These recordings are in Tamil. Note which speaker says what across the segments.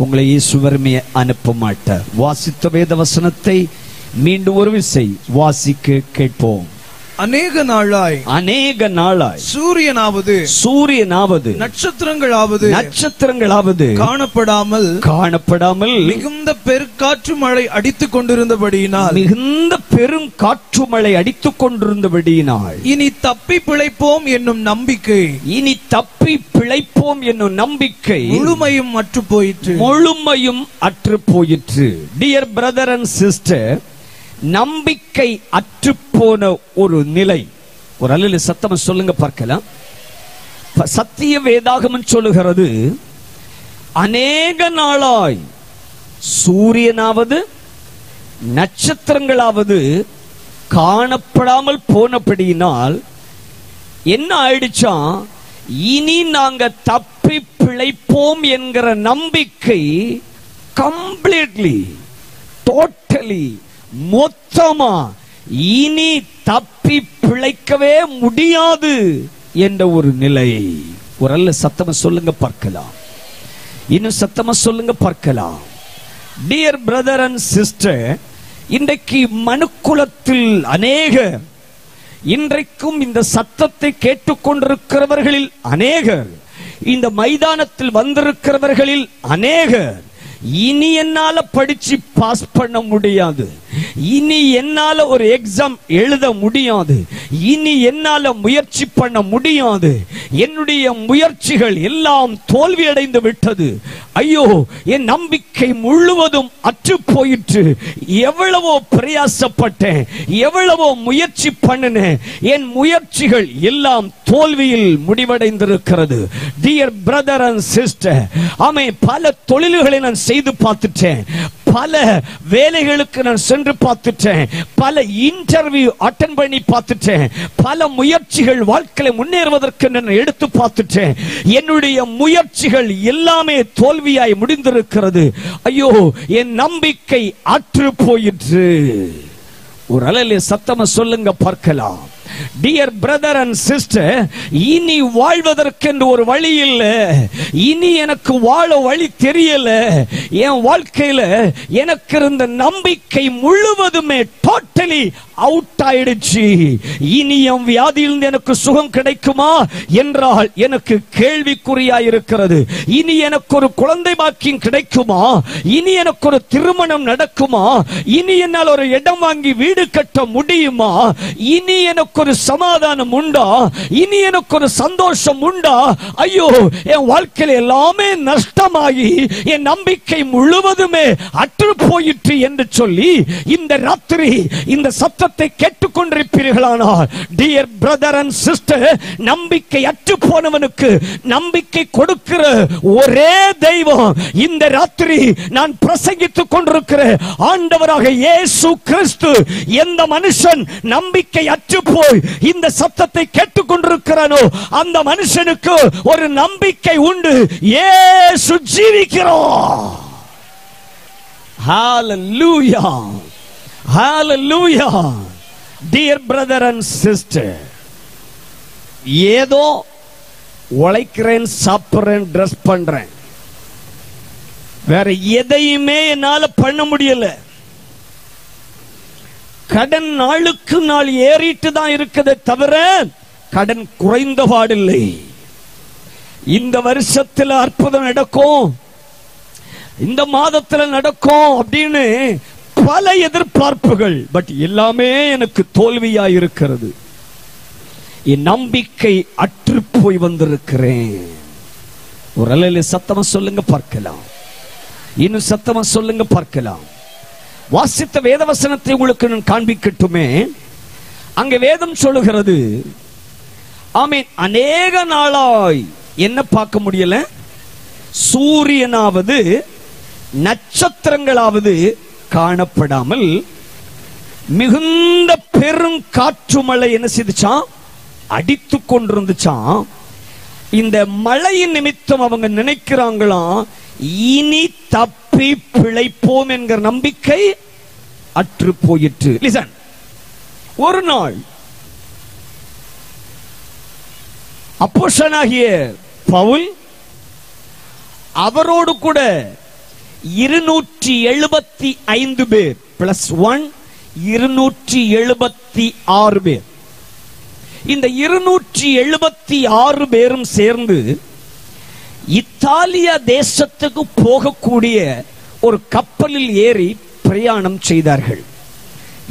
Speaker 1: உங்களை இயேசுவருமே அனுப்ப மாட்டார். வாசித்த வேத வசனத்தை மீண்டும் ஒரு விசை வாசிக்க கேட்போம்.
Speaker 2: அநேக நாளாய் சூரியனாவது நட்சத்திரங்களாவது
Speaker 1: காணப்படாமல்
Speaker 2: மிகுந்த பெருங்காற்று மழை அடித்துக் கொண்டிருந்தபடியினால் இனி தப்பி பிழைப்போம் என்னும் நம்பிக்கை முழுமையும்
Speaker 1: அற்று போயிற்று. டியர் பிரதர் அண்ட் சிஸ்டர், நம்பிக்கை அற்றுப்போன ஒரு நிலை. ஒரு அல்ல சத்தம் சொல்லுங்க பார்க்கலாம். சத்திய வேதாகமம் சொல்லுகிறது, அநேக நாளாய் சூரியனாவது நட்சத்திரங்களாவது காணப்படாமல் போனபடியினால் என்ன ஆயிடுச்சா, இனி நாங்க தப்பி பிழைப்போம் என்கிற நம்பிக்கை கம்ப்ளீட்லி டோட்டலி மொத்தமா இனி தப்பி பிழைக்கவே முடியாது என்ற ஒரு நிலை. ஒரு அல்ல சத்தமா சொல்லுங்க பார்க்கலாம். இன்னும் சத்தமா சொல்லுங்க பார்க்கலாம். டியர் பிரதர் அண்ட் சிஸ்டர், இன்றைக்கு மனுக்குலத்தில் அநேகர், இன்றைக்கும் இந்த சத்தத்தை கேட்டுக்கொண்டிருக்கிறவர்களில் அநேகர், இந்த மைதானத்தில் வந்திருக்கிறவர்களில் அநேகர், இனி என்னால படிச்சு பாஸ் பண்ண முடியாது, இனி என்னால ஒரு எக்ஸாம் எழுத முடியாது, இனி என்னால முயற்சி பண்ண முடியாது, என்னுடைய முயற்சிகள் எல்லாம் தோல்வி அடைந்து விட்டது, ஐயோ என் நம்பிக்கை முழுவதும் அற்று போயிற்று, எவ்வளவோ பிரயாசப்பட்டேன், எவ்வளவோ முயற்சி பண்ணினேன், என் முயற்சிகள் எல்லாம் தோல்வியில் முடிவடைந்திருக்கிறது. டியர் பிரதர் அண்ட் சிஸ்டர், ஆமே, பல தொழில்களை நான் செய்து பார்த்துட்டேன், பல வேலைகளுக்கு நான் சென்று பார்த்துட்டேன், பல இன்டர்வியூ அட்டெண்ட் பண்ணி பார்த்துட்டேன், பல முயற்சிகள் வாழ்க்கையில் முன்னேறுவதற்கு நான் எடுத்து பார்த்துட்டேன், என்னுடைய முயற்சிகள் எல்லாமே தோல்வியாய் முடிந்திருக்கிறது, ஐயோ என் நம்பிக்கை அற்று போயிற்று. ஒரு அலையிலே சத்தமா சொல்லுங்க பார்க்கலாம். டியர் பிரதர் அண்ட் சிஸ்டர், இனி வாழ்வதற்கென்று ஒரு வழி இல்லை, இனி எனக்கு வாழ வழி தெரியல, என் வாழ்க்கையில எனக்கு இருந்த நம்பிக்கை முழுவதுமே டோட்டலி அவுட் ஆயிடுச்சு. இனி என் வியாதியிலிருந்து எனக்கு சுகம் கிடைக்குமா என்றால் எனக்கு கேள்விக்குறியா இருக்கிறது. இனி எனக்கு ஒரு குழந்தை பாக்கியம் கிடைக்குமா, இனி எனக்கு ஒரு திருமணம் நடக்குமா, இனி என்னால் ஒரு இடம் வாங்கி வீடு கட்ட முடியுமா, இனி எனக்கு ஒரு சமாதானம் உண்டா, இனி எனக்கு ஒரு சந்தோஷம் உண்டா, ஐயோ என் வாழ்க்கையில் எல்லாமே நஷ்டமாகி என் நம்பிக்கை முழுவதுமே அற்று போயிற்று என்று சொல்லி இந்த ராத்திரி இந்த சத்தத்தை கேட்டுக்கொண்டிருப்பீர்களானால், டியர் பிரதர் அண்ட் சிஸ்டர், நம்பிக்கை அற்று போனவனுக்கு நம்பிக்கை கொடுக்கிற ஒரே தெய்வம் இந்த ராத்திரி நான் பிரசங்கித்துக் கொண்டிருக்கிற ஆண்டவராக இயேசு கிறிஸ்து. எந்த மனுஷன் நம்பிக்கை அற்று போய் இந்த சத்தத்தை கேட்டுக்கொண்டிருக்கிறானோ அந்த மனுஷனுக்கு ஒரு நம்பிக்கை உண்டு, இயேசு ஜீவிக்கிறார். ஹalleluya, hallelujah. Dear brother and sister, ஏதோ உழைக்கிறேன், சாப்பிடுறேன், ட்ரெஸ் பண்றேன், வேற எதையுமே என்னால பண்ண முடியல, கடன் நாளுக்கு நாள் ஏறிட்டு தான் இருக்குதே தவிர கடன் குறைந்த பாடில்லை. இந்த வருஷத்துல அற்புதம் நடக்கும், இந்த மாதத்துல நடக்கும் அப்படின்னு பல எதிர்பார்ப்புகள், பட் எல்லாமே எனக்கு தோல்வியா இருக்கிறது. என் நம்பிக்கை அற்று போய் வந்திருக்கிறேன். ஒரு அலையில சத்தமா சொல்லுங்க பார்க்கலாம். இன்னும் சத்தமா சொல்லுங்க பார்க்கலாம். வாசித்த வேதவசனத்தை உங்களுக்கு நான் காண்பிக்கட்டுமே. அங்கே வேதம் சொல்லுகிறது, ஆமென், அநேக நாளாய் என்ன பார்க்க முடியல, சூரியனாவது நட்சத்திரங்களாவது காணப்படாமல் மிகுந்த பெரும் காற்று மழை என்ன செய்துச்சான், அடித்து கொண்டிருந்துச்சான். இந்த மழையின் நிமித்தம் அவங்க நினைக்கிறாங்களாம், இனி தப்பி பிழைப்போம் என்கிற நம்பிக்கை அற்று போயிற்று. லிசன், ஒரு நாள் அப்போஸ்தலனாகிய பவுல் அவரோடு கூட 275 பேர் பிளஸ் 1 276 பேர். இந்த 276 பேரும் சேர்ந்து இத்தாலியா தேசத்துக்கு போகக்கூடிய ஒரு கப்பலில் ஏறி பிரயாணம் செய்தார்கள்.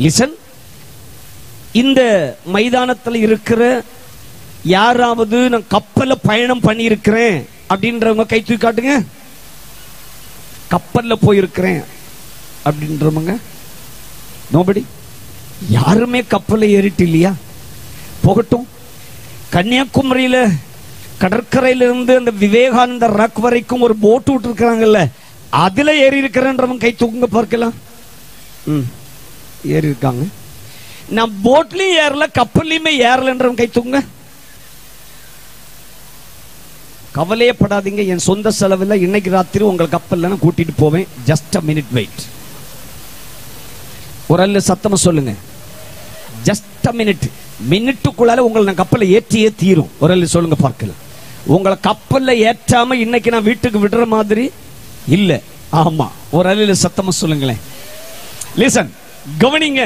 Speaker 1: லிசன், இந்த மைதானத்தில் இருக்கிற யாராவது நான் கப்பல்ல பயணம் பண்ணி இருக்கிறேன் அப்படின்றவங்க கை தூக்கி காட்டுங்க. கப்பல்ல போயிருக்கிறேன் அப்படின்றவங்க நோபடி. யாருமே கப்பல்ல ஏறிட்டு இல்லையா? போகட்டும். கன்னியாகுமரியில கடற்கரையிலிருந்து அந்த விவேகானந்த ராக் வரைக்கும் ஒரு போட் விட்டு இருக்கிறாங்கல்ல, அதுல ஏறி இருக்கிறேன்றவங்க கை தூக்குங்க பார்க்கலாம். ஏறி இருக்காங்க. நான் போட்லயும் ஏறல கப்பல்லையுமே ஏறலன்றவங்க கை தூக்குங்க. கவலையே படாதீங்க, என் சொந்த செலவில் இன்னைக்கு ராத்திரி உங்கள் கப்பல்ல நான் கூட்டிட்டு போவேன். Just a minute wait. ஒரு அல்ல சத்தமா சொல்லுங்க, ஜஸ்ட் அ மினிட். மினிட்டுக்குள்ளால உங்களை நான் கப்பலை ஏற்றியே தீரும். ஒரு அல்ல சொல்லுங்க பார்க்கலாம். உங்களை கப்பல்ல ஏற்றாம இன்னைக்கு நான் வீட்டுக்கு விடுற மாதிரி இல்ல. ஆமா, ஒரு அல்ல சத்தமா சொல்லுங்களேன். லிசன், கவனிங்க.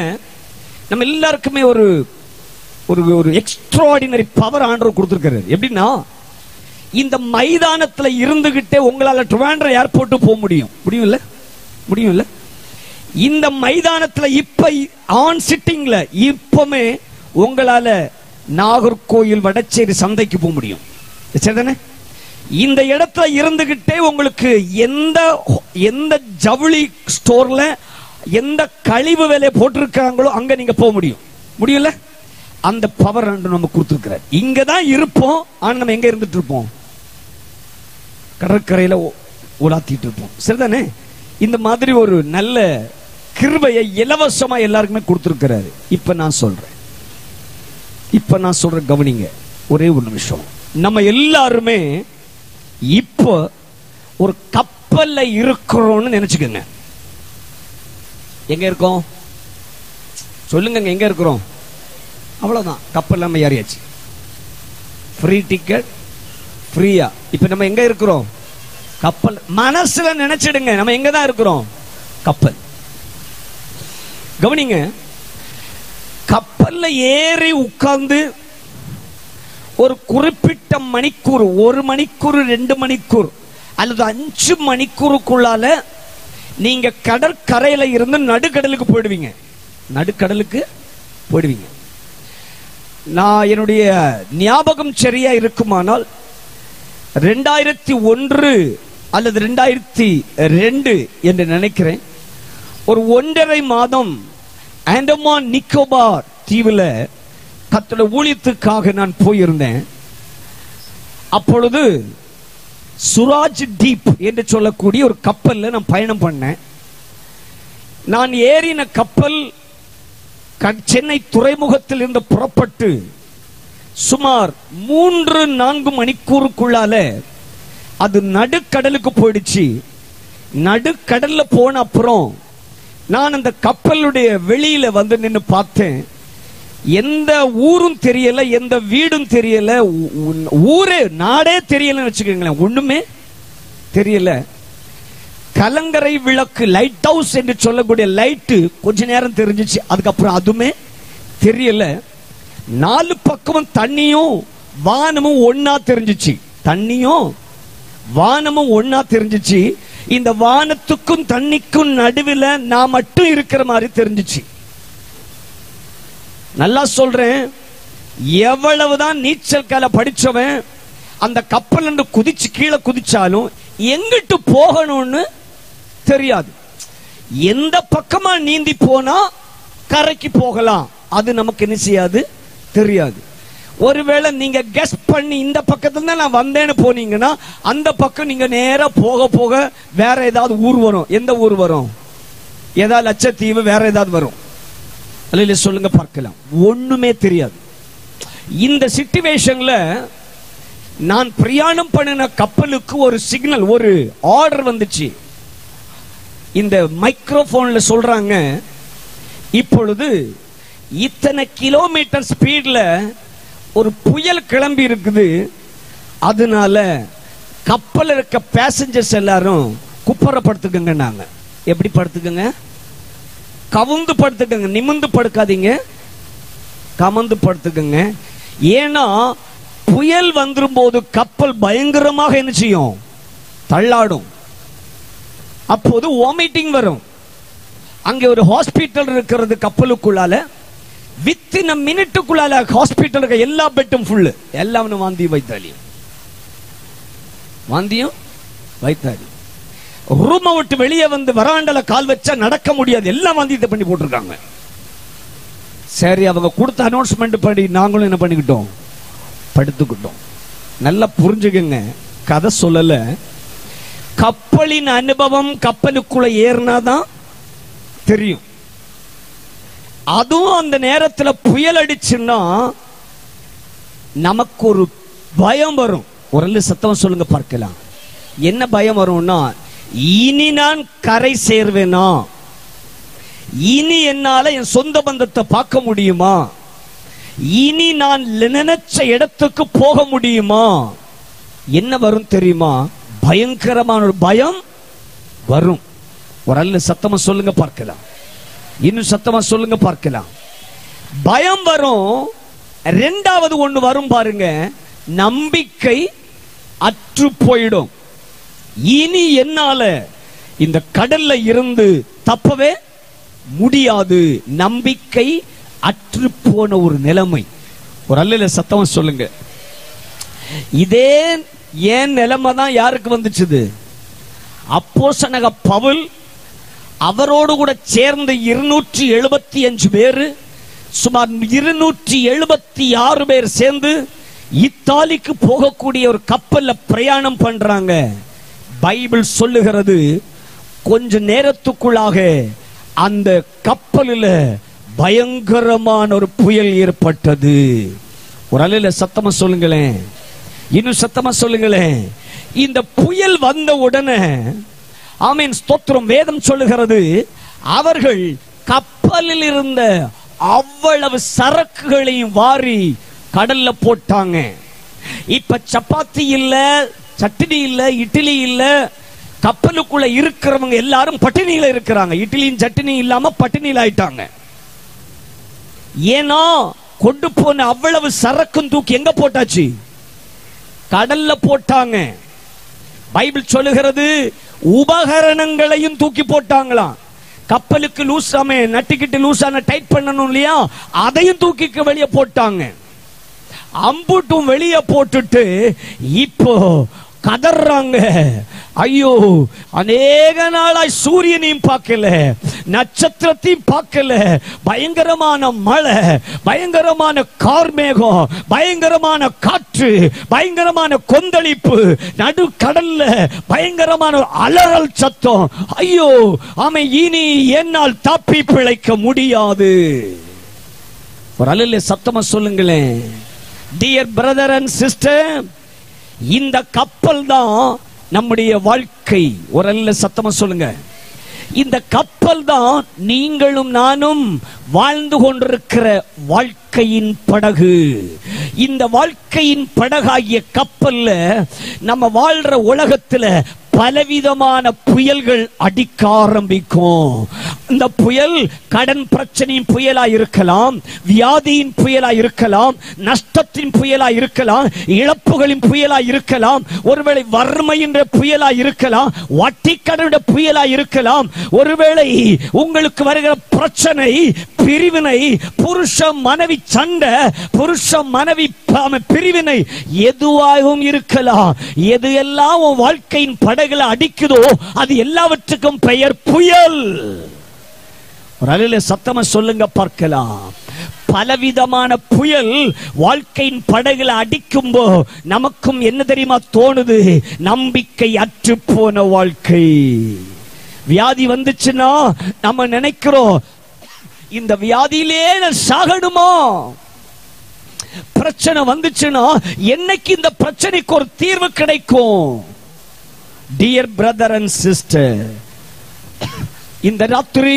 Speaker 1: நம்ம எல்லாருக்குமே ஒரு ஒரு எக்ஸ்ட்ராடினரி பவர் ஆண்டவர் கொடுத்திருக்காரு. எப்படின்னா, இந்த மைதானத்துல இருந்துகிட்டே உங்களால ட்ரிவாண்ட்ரம் ஏர்போர்ட் போக முடியும். முடியும். இந்த மைதானத்துல இப்ப ஆன் சிட்டிங்ல இப்பமே உங்களால நாகர்கோயில் வடச்சேரி சந்தைக்கு போக முடியும். சரிதானே? இந்த இடத்துல இருந்துகிட்டே உங்களுக்கு எந்த ஜவுளி ஸ்டோர்ல எந்த கழிவு வேலையை போட்டிருக்காங்களோ அங்க நீங்க போக முடியல. அந்த பவர் நம்ம கொடுத்திருக்கிறார். இங்கதான் இருப்போம், ஆனா நம்ம எங்க இருந்துட்டு இருப்போம்? கடற்கரையில உலாத்திட்டு இருப்போம். சரிதானே? இந்த மாதிரி ஒரு நல்ல கிருபையை இலவசமா எல்லாருக்குமே கொடுத்திருக்கிறாரு. இப்ப நான் சொல்றேன் கவனிங்க. ஒரே ஒரு நிமிஷம். நம்ம எல்லாருமே இப்போ ஒரு கப்பல்ல இருக்கிறோம்னு நினைச்சுக்கோங்க. எங்க இருக்கோம் சொல்லுங்க, எங்க இருக்கிறோம்? அவ்வளவுதான், கப்பல் நம்ம ஏறியாச்சு. ஃப்ரீ டிக்கெட், ஃப்ரீயா. இப்ப நம்ம எங்க இருக்கிறோம்? கப்பல். மனசுல நினைச்சிடுங்க, நம்ம எங்க தான் இருக்கிறோம்? கப்பல். கவனிங்க, கப்பல்ல ஏறி உட்கார்ந்து ஒரு குறிப்பிட்ட மணிக்கூர், 1 மணிக்கூர் 2 மணிக்கூர் அல்லது 5 மணிக்கூருக்குள்ளால நீங்க கடற்கரையில இருந்து நடுக்கடலுக்கு போயிடுவீங்க. நான் என்னுடைய ஞாபகம் சரியா இருக்குமானால் 2001 அல்லது 2002 என்று நினைக்கிறேன். ஒரு 1.5 மாதம் அந்தமான் நிக்கோபார் தீவுல கர்த்தருடைய ஊழியத்துக்காக நான் போயிருந்தேன். அப்பொழுது சுராஜ் டீப் என்று சொல்லக்கூடிய ஒரு கப்பல்ல நான் பயணம் பண்ணேன். நான் ஏறின கப்பல் சென்னை துறைமுகத்தில் இருந்து புறப்பட்டு சுமார் 3-4 மணிக்கூருக்குள்ளால அது நடுக்கடலுக்கு போயிடுச்சு. நடுக்கடல்ல போன அப்புறம் நான் அந்த கப்பலுடைய வெளியில வந்து நின்று பார்த்தேன். எந்த ஊரும் தெரியல, எந்த வீடும் தெரியல, ஊரே நாடே தெரியலன்னு வச்சுக்கோங்களேன். ஒண்ணுமே தெரியல. கலங்கரை விளக்கு, லைட் ஹவுஸ் என்று சொல்லக்கூடிய லைட்டு கொஞ்ச நேரம் தெரிஞ்சிச்சு. அதுக்கப்புறம் அதுவுமே தெரியல. 4 பக்கமும் தண்ணியும் வானமும் ஒன்னா தெரிஞ்சிச்சு. இந்த வானத்துக்கும் தண்ணிக்கும் நடுவில் நான் மட்டும் இருக்கிற மாதிரி தெரிஞ்சிச்சு. நல்லா சொல்றேன், எவ்வளவுதான் நீச்சல் கலை படிச்சவன் அந்த கப்பல் என்று குதிச்சு கீழே குதிச்சாலும் எங்கிட்டு போகணும்னு தெரியாது. எந்த பக்கமா நீந்தி போனா கரைக்கு போகலாம், அது நமக்கு என்ன செய்யாது, தெரியாது. ஒருவேளை நீங்க கெஸ் பண்ணி இந்த பக்கத்துல தான் நான் வந்தேன்னு போனீங்கன்னா அந்த பக்கம் நீங்க நேரா போக போக வேற ஏதாவது ஊர் வரும். எந்த ஊர் வரும்? ஏதாவது லட்சத்தீவு, வேற ஏதாவது வரும். அல்ல சொல்லுங்க பார்க்கலாம். ஒண்ணுமே தெரியாது. இந்த சிச்சுவேஷன்ல நான் பிரயாணம் பண்ணின கப்பலுக்கு ஒரு சிக்னல், ஒரு ஆர்டர் வந்துச்சு. இந்த மைக்ரோபோன்ல சொல்றாங்க, இப்பொழுது இத்தனை கிலோமீட்டர் ஸ்பீட்ல ஒரு புயல் கிளம்பி இருக்குது. அதனால கப்பல் இருக்க பேசஞ்சர்ஸ் எல்லாரும் குப்பரை படுத்துக்கங்க. நாங்க எப்படி படுத்துக்கங்க? கவுந்து படுத்துக்கங்க, நிமிந்து படுக்காதீங்க, கமந்து படுத்துக்கங்க. ஏன்னா புயல் வந்துரும் போது கப்பல் பயங்கரமாக என்ன செய்யும்? தள்ளாடும். அப்போது வாமிட்டிங் வரும். அங்கே ஒரு ஹாஸ்பிட்டல் இருக்கிறது கப்பலுக்குள்ளால. வித்தின் மினிட்டுக்குள்ளால ஹாஸ்பிட்டல் இருக்க எல்லா பெட்டும் ஃபுல்லு. எல்லாம் வாந்தியும் வைத்தாலியும், வாந்தியும் வைத்தாலியும். ரூமை விட்டு வெளியே வந்து வராண்டல கால் வச்சா நடக்க முடியாது, எல்லாம் வாந்தியத்தை பண்ணி போட்டிருக்காங்க. சரி, அவங்க கொடுத்த அனௌன்ஸ்மெண்ட் படி நாங்களும் என்ன பண்ணிக்கிட்டோம்? படுத்துக்கிட்டோம். நல்லா புரிஞ்சுக்கங்க, கதை சொல்லல. கப்பலின் அனுபவம் கப்பலுக்குள்ள ஏறினாதான் தெரியும். அதுவும் அந்த நேரத்தில் புயல் அடிச்சுன்னா நமக்கு ஒரு பயம் வரும். ஒரு சத்தம் சொல்லுங்க பார்க்கலாம். என்ன பயம் வரும்னா, இனி நான் கரை சேர்வேனா? இனி என்னால என் சொந்த பந்தத்தை பார்க்க முடியுமா? இனி நான் நினைச்ச இடத்துக்கு போக முடியுமா? என்ன வரும் தெரியுமா? பயங்கரமான ஒரு பயம் வரும். ஒரு அல்ல சத்தமா சொல்லுங்க பார்க்கலாம். இன்னும் சத்தமா சொல்லுங்க பார்க்கலாம். பயம் வரும். இரண்டாவது ஒண்ணு வரும் பாருங்க, நம்பிக்கை அற்று போயிடும். இனி என்னால இந்த கடல்ல இருந்து தப்பவே முடியாது. நம்பிக்கை அற்று போன ஒரு நிலைமை. ஒரு அல்ல சத்தமா சொல்லுங்க. இதே ஏன் நிலைமை தான் யாருக்கு வந்துச்சு? அப்போஸ்தலனாகிய பவுல் அவரோடு கூட சேர்ந்த 275 பேரு, சுமார் 276 பேர் சேர்ந்து இத்தாலிக்கு போகக்கூடிய ஒரு கப்பல்ல பிரயாணம் பண்றாங்க. பைபிள் சொல்லுகிறது, கொஞ்ச நேரத்துக்குள்ளாக அந்த கப்பலில் பயங்கரமான ஒரு புயல் ஏற்பட்டது. ஒரு அலையில சத்தமா சொல்லுங்களேன், இன்னும் சத்தமா சொல்லுங்களேன். இந்த புயல் வந்த உடனே ஆமென் ஸ்தோத்திரம், வேதம் சொல்லுகிறது, அவர்கள் கப்பலில் இருந்த அவ்வளவு சரக்குகளையும் வாரி கடல்ல போட்டாங்க. இப்ப சப்பாத்தி இல்ல, சட்னி இல்ல, இட்லி இல்ல, கப்பலுக்குள்ள இருக்கிறவங்க எல்லாரும் பட்டினியில இருக்கிறாங்க. இட்லியும் சட்னி இல்லாம பட்டினியில ஆயிட்டாங்க. ஏன்னா கொண்டு போன அவ்வளவு சரக்கும் தூக்கி எங்க போட்டாச்சு? கடல்ல போட்டாங்க. பைபிள் சொல்லுகிறது, உபகரணங்களையும் தூக்கி போட்டாங்களாம். கப்பலுக்கு லூசாமே நட்டிக்கிட்டு லூசான டைட் பண்ணணும் இல்லையா, அதையும் தூக்கி வெளியே போட்டாங்க. அம்புட்டும் வெளியே போட்டுட்டு இப்போ கதறாங்க. ஐயோ, அநேக நாளாய் சூரியனையும் பார்க்கல, நட்சத்திரத்தையும் பார்க்கல, பயங்கரமான மழை, பயங்கரமான கார்மேகம், பயங்கரமான காற்று, பயங்கரமான கொந்தளிப்பு, நடு கடல்ல பயங்கரமான அலறல் சத்தம். ஐயோ ஆமை, இனி என்னால் தப்பி பிழைக்க முடியாது. ஒரு அலையில சத்தமா சொல்லுங்களேன். டியர் பிரதர் அண்ட் சிஸ்டர், இந்த கப்பல் தான் நம்முடைய வாழ்க்கை. ஒரு அல்ல சத்தமா சொல்லுங்க. இந்த கப்பல் தான் நீங்களும் நானும் வாழ்ந்து கொண்டிருக்கிற வாழ்க்கையின் படகு. இந்த வாழ்க்கையின் படகாகிய கப்பல்ல நம்ம வாழ்ற உலகத்துல பலவிதமான புயல்கள் அடிக்க ஆரம்பிக்கும். இந்த புயல் கடன் பிரச்சனையின் புயலா இருக்கலாம், வியாதியின் புயலா இருக்கலாம், நஷ்டத்தின் புயலா இருக்கலாம், இழப்புகளின் புயலா இருக்கலாம், ஒருவேளை வறுமை என்ற புயலா இருக்கலாம், வட்டிக்கடனுடைய புயலா இருக்கலாம், ஒருவேளை உங்களுக்கு வருகிற பிரச்சனை, பிரிவினை, புருஷ மனைவி சண்டை, புருஷ மனைவி பிரிவினை எதுவாகவும் இருக்கலாம். எது எல்லாம் வாழ்க்கையின் படகுல அடிக்குதோ அது எல்லாவற்றுக்கும் பெயர் புயல். ஒரு அலையில சத்தமா சொல்லுங்க பார்க்கலாம். பலவிதமான புயல் வாழ்க்கையின் படகுல அடிக்கும்போ நமக்கும் என்ன தெரியுமா தோணுது? நம்பிக்கை அற்று போன வாழ்க்கை. வியாதி வந்துச்சுன்னா நம்ம நினைக்கிறோம், இந்த வியாதியிலே நான் சாகணுமா? பிரச்சனை வந்துச்சுன்னா என்னைக்கு இந்த பிரச்சனைக்கு ஒரு தீர்வு கிடைக்கும்? டியர் பிரதர் அண்ட் சிஸ்டர், இந்த ராத்திரி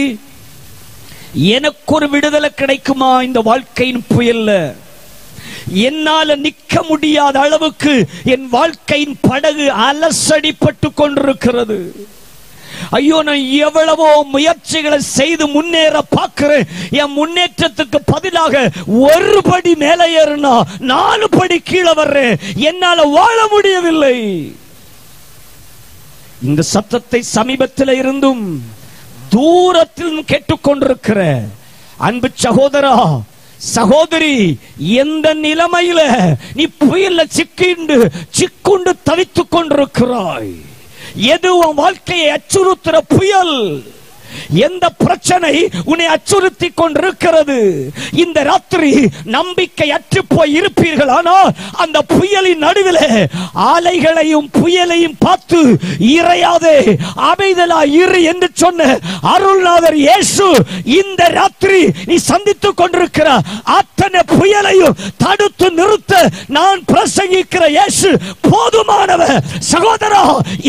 Speaker 1: எனக்கு ஒரு விடுதலை கிடைக்குமா? இந்த வாழ்க்கையின் புயல்ல என்னால நிக்க முடியாத அளவுக்கு என் வாழ்க்கையின் படகு அலசடிப்பட்டு கொண்டிருக்கிறது. ஐயோ, நான் எவ்வளவோ முயற்சிகளை செய்து முன்னேற பார்க்கிறேன். என் முன்னேற்றத்துக்கு பதிலாக ஒரு படி மேலே ஏறினா 4 படி கீழே வர்றேன். என்னால வாழ முடியவில்லை. இந்த சத்தத்தை சமீபத்தில் இருந்தும் தூரத்தில் கேட்டுக்கொண்டிருக்கிற அன்பு சகோதரா, சகோதரி, எந்த நிலைமையில நீ புயல்ல சிக்குண்டு தவித்துக் கொண்டிருக்கிறாய்? எது உன் வாழ்க்கையை அச்சுறுத்துற புயல்? எந்த பிரச்சனை உன்னை அச்சுறுத்தி கொண்டிருக்கிறது? இந்த ராத்திரி நம்பிக்கை அற்று போய் இருப்பீர்கள். ஆனால் அந்த புயலின் நடுவில் அலைகளையும் புயலையும் பார்த்து இறையாதே, அமைதலா இரு என்று சொன்ன அருள்நாதர் இயேசு இந்த ராத்திரி நீ சந்தித்துக் கொண்டிருக்கிற அத்தனை புயலையும் தடுத்து நிறுத்த நான் பிரசங்கிக்கிற இயேசு போதுமானவர். சகோதரா,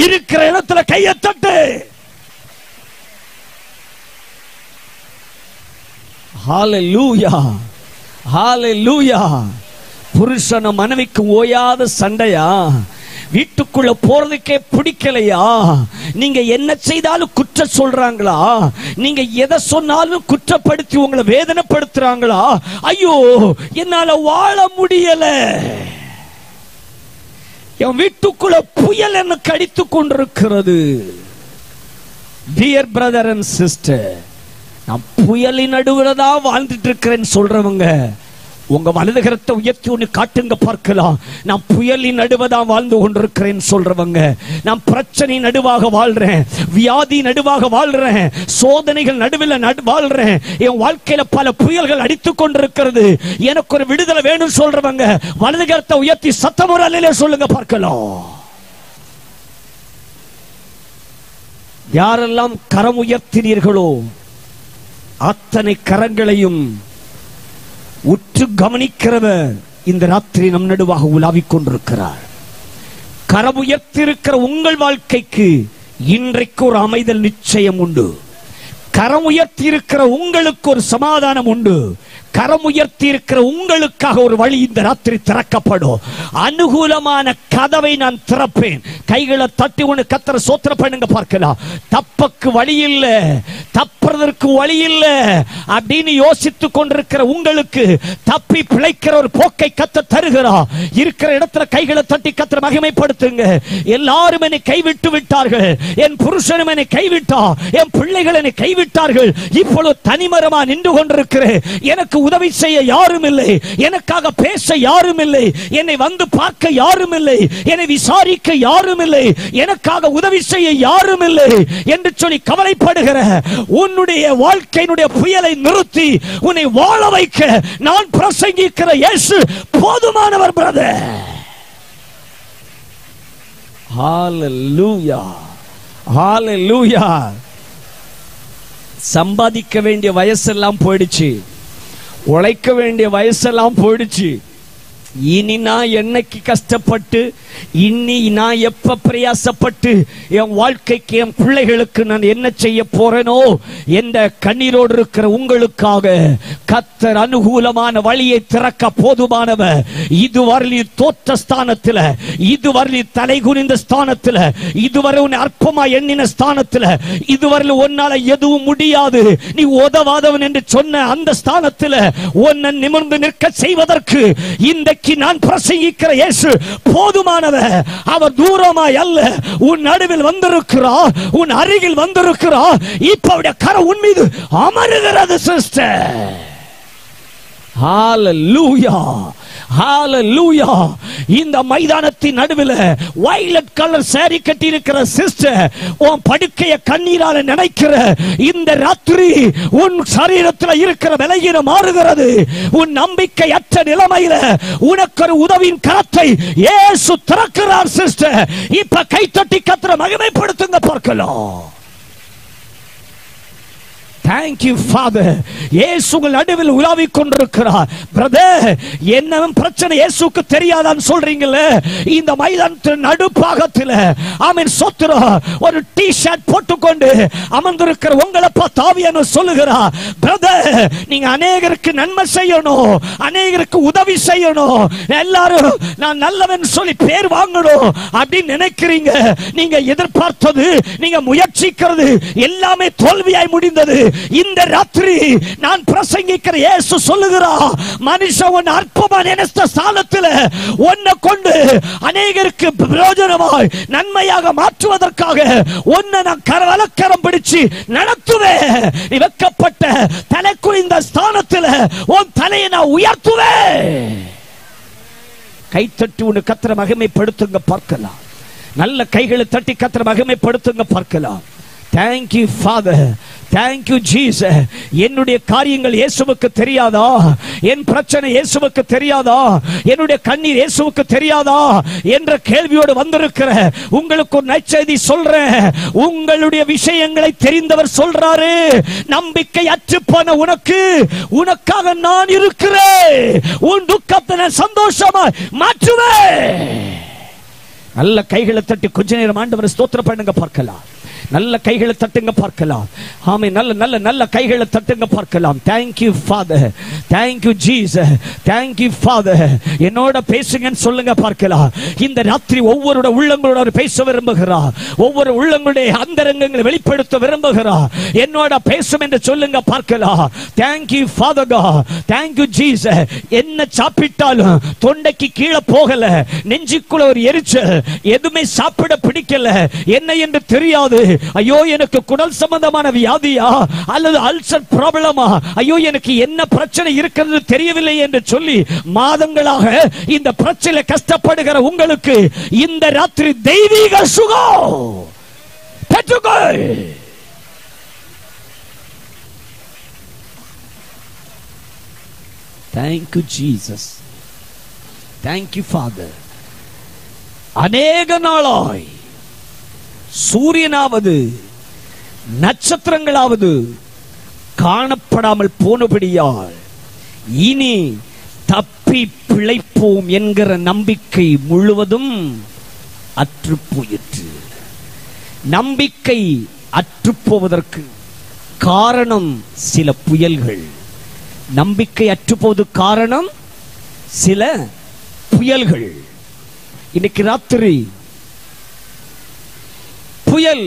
Speaker 1: இருக்கிற இடத்துல கையை தட்டு. ஹalleluya, ஹalleluya. புருஷன மனைவிக்கு ஓயாத சண்டையா? வீட்டுக்குள்ள போறதுக்கே பிடிக்கலையா? நீங்க என்ன செய்தாலும் குற்றம் சொல்றாங்களா? நீங்க எதை சொன்னாலும் குற்றப்படுத்தி உங்களை வேதனைப்படுத்துறாங்களா? ஐயோ, என்னால வாழ முடியல. என் வீட்டுக்குள்ள புயல் என்ன கடித்து கொண்டிருக்கிறது. டியர் பிரதர் அண்ட் சிஸ்டர், நான் புயலின் நடுவில் தான் வாழ்ந்துட்டு இருக்கிறேன்னு சொல்றவங்க உங்க வலது கரத்தை உயர்த்தி ஒன்று காட்டுங்க பார்க்கலாம். நான் புயலின் நடுவதான் வாழ்ந்து கொண்டிருக்கிறேன் சொல்றவங்க, நான் பிரச்சனை நடுவாக வாழ்றேன், வியாதி நடுவாக வாழ்றேன், சோதனைகள் நடுவில் வாழ்றேன், என் வாழ்க்கையில பல புயல்கள் அடித்துக் கொண்டிருக்கிறது, எனக்கு ஒரு விடுதலை வேணும் சொல்றவங்க வலது கரத்தை உயர்த்தி சத்தமுறை அல்லேலூயா சொல்லுங்க பார்க்கலாம். யாரெல்லாம் கரம் உயர்த்தினீர்களோ அத்தனை கரங்களையும் உற்று கவனிக்கிறவர் இந்த ராத்திரி நம் நடுவாக உலாவிக் கொண்டிருக்கிறார். கரம் உயர்த்திருக்கிற உங்கள் வாழ்க்கைக்கு இன்றைக்கு ஒரு அமைதல் நிச்சயம் உண்டு. கரம் உயர்த்தி இருக்கிற உங்களுக்கு ஒரு சமாதானம் உண்டு. கரம் உயர்த்தி இருக்கிற உங்களுக்காக ஒரு வழி இந்த ராத்திரி திறக்கப்படும். அனுகூலமான கதவை நான் திறப்பேன். கைகளை தட்டி ஒன்று கத்தரை சோத்திர பண்ணுங்க பார்க்கலாம். தப்பக்கு வழி இல்ல, தப்புறதற்கு வழி இல்ல அப்படின்னு யோசித்துக் கொண்டிருக்கிற உங்களுக்கு தப்பி பிழைக்கிற ஒரு போக்கை கத்த தருகிறார். இருக்கிற இடத்துல கைகளை தட்டி கத்தரை மகிமைப்படுத்துங்க. எல்லாரும் என்னை கைவிட்டு விட்டார்கள், என் புருஷனும் என்னை கைவிட்டார், என் பிள்ளைகள் என்னை கைவிட்டார்கள், இப்பொழுது தனிமரமா நின்று கொண்டிருக்கிறேன், எனக்கு உதவி செய்ய யாரும் இல்லை, எனக்காக பேச யாரும் இல்லை, என்னை வந்து பார்க்க யாரும் இல்லை, என்னை விசாரிக்க யாரும் இல்லை, எனக்காக உதவி செய்ய யாரும் இல்லை என்று சொல்லி கவலைப்படுகிற உன்னுடைய வாழ்க்கையினுடைய புயலை நிறுத்தி உன்னை வாழ வைக்க நான் பிரசங்கிக்கிற இயேசு போதுமானவர் பிரதர். ஹalleluya, ஹalleluya. சம்பாதிக்க வேண்டிய வயசெல்லாம் போயிடுச்சு, உழைக்க வேண்டிய வயசெல்லாம் போயிடுச்சு. இனி நான் என்னைக்கு கஷ்டப்பட்டு, இனி நான் எப்ப பிரயாசப்பட்டு என் வாழ்க்கைக்கு என் பிள்ளைகளுக்கு நான் என்ன செய்ய போறேனோ என்ற கண்ணீரோடு இருக்கிற உங்களுக்காக கர்த்தர் அனுகூலமான வழியை திறக்க போதுமானவர். இதுவரை தோற்ற ஸ்தானத்தில், இதுவரை தலை குனிந்த ஸ்தானத்தில், இதுவரை உன்னை அற்பமா எண்ணின ஸ்தானத்தில், இதுவரை உன்னால எதுவும் முடியாது, நீ உதவாதவன் என்று சொன்ன அந்த ஸ்தானத்தில் உன்னை நிமிர்ந்து நிற்க செய்வதற்கு இந்த நான் பிரசங்கிக்கிற இயேசு போதுமானவர். அவர் தூரமாய் அல்ல, உன் நடுவில் வந்திருக்கிறார், உன் அருகில் வந்திருக்கிறார். இப்ப அவருடைய கரம் உன் மீது அமருகிறது சிஸ்டர். ஹalleluya, ஹalleluya. இந்த மைதானத்தின் நடுவில் வயலட் கலர் சாரி கட்டி இருக்கிற சிஸ்டர், உன் படுக்கையை கண்ணீரால நினைக்கிற இந்த ராத்திரி உன் சரீரத்தில் இருக்கிற விலையின மாறுகிறது. உன் நம்பிக்கை அற்ற நிலைமையில உனக்கு ஒரு உதவியின் கரத்தை இயேசு திறக்கிறார் சிஸ்டர். இப்ப கைத்தட்டி கர்த்தரை மகிமைப்படுத்துங்க பார்க்கலாம். Thank you Father. இயேசு உங்கள் நடுவில் உலாவிக் கொண்டிருக்கிறார். பிரதர், என்ன பிரச்சனை இயேசுக்கு தெரியாதான்னு சொல்றீங்களே, இந்த மைதானத்தின் நடுப்பாகத்தில் ஆமென் சோத்திரம் ஒரு டி-ஷர்ட் போட்டுக்கொண்டு அமர்ந்திருக்கிற உங்களை பார்த்து ஆவியானவர் சொல்லுகிறார், பிரதர், நீங்க அநேகருக்கு நன்மை செய்யணும், அநேகருக்கு உதவி செய்யணும், எல்லாரும் நான் நல்லவன் சொல்லி பேர் வாங்கணும் அப்படின்னு நினைக்கிறீங்க. நீங்க எதிர்பார்த்தது, நீங்க முயற்சிக்கிறது எல்லாமே தோல்வியாய் முடிந்தது. இந்த ராத்திரி நான் பிரசங்கிக்கிற இயேசு சொல்லுகிறார், மனுஷன் அற்பமான நினைத்த ஸ்தானத்தில் உன்னை கொண்டு அநேகருக்கு பிரயோஜனமாய் நன்மையாக மாற்றுவதற்காக உன்னை நான் கரவலக்கரம் பிடிச்சு நடத்துவேன். நீ வெட்கப்பட்ட தலை குனிந்த ஸ்தானத்தில் உன் தலையை நான் உயர்த்துவேன். கைத்தட்டி உன்னை கர்த்தரை மகிமைப்படுத்துங்க பார்க்கலாம். நல்ல கைகளை தட்டி கர்த்தரை மகிமைப்படுத்துங்க பார்க்கலாம். Thank you Father. Thank you Jesus. என்னுடைய காரியங்கள் இயேசுவுக்கு தெரியாதா? என் பிரச்சனை இயேசுவுக்கு தெரியாதா? என்னுடைய கண்ணீர் இயேசுவுக்கு தெரியாதா என்ற கேள்வியோடு வந்திருக்கிற உங்களுக்கு ஒரு நற்செய்தி சொல்றேன். உங்களுடைய விஷயங்களை தெரிந்தவர் சொல்றாரு, நம்பிக்கை அற்றுப்போன உனக்காக நான் இருக்கிறேன், உன் துக்கத்தை நான் சந்தோஷமா மாற்றுவேன். நல்ல கைகளை தட்டி கொஞ்ச நேரம் ஆண்டவரை ஸ்தோத்திரம் பண்ணுங்க பார்க்கலாம். நல்ல கைகளை தட்டுங்க பார்க்கலாம். ஆமென். நல்ல நல்ல நல்ல கைகளை தட்டுங்க பார்க்கலாம். Thank you Father. Thank you Jesus. Thank you Father. என்னோட பேசுங்கன்னு சொல்லுங்க பார்க்கலாம். இந்த ராத்திரி ஒவ்வொருடைய உள்ளங்களோட பேச விரும்புகிறார், ஒவ்வொரு உள்ளங்களுடைய அந்தரங்கங்களை வெளிப்படுத்த விரும்புகிறார். என்னோட பேசும் என்று சொல்லுங்க பார்க்கலாம். Thank you Father God. Thank you Jesus. என்ன சாப்பிட்டாலும் தொண்டைக்கு கீழே போகல, நெஞ்சுக்குள்ள ஒரு எரிச்சல், எதுவுமே சாப்பிட பிடிக்கல, என்ன என்று தெரியாது. ஐயோ, எனக்கு குடல் சம்பந்தமான வியாதியா அல்லது அல்சர் ப்ராப்ளமா, ஐயோ எனக்கு என்ன பிரச்சனை இருக்கிறது தெரியவில்லை என்று சொல்லி மாதங்களாக இந்த பிரச்சனை கஷ்டப்படுகிற உங்களுக்கு இந்த ராத்திரி தெய்வீக சுகம் பெற்றுக்கொள். Thank you Jesus. Thank you Father. அநேக நாளாய் சூரியனாவது நட்சத்திரங்களாவது காணப்படாமல் போனபடியால் இனி தப்பி பிழைப்போம் என்கிற நம்பிக்கை முழுவதும் அற்று போயிற்று. நம்பிக்கை அற்றுப்போவதற்கு காரணம் சில புயல்கள். நம்பிக்கை அற்றுப்போவது காரணம் சில புயல்கள். இன்னைக்கு ராத்திரி புயல்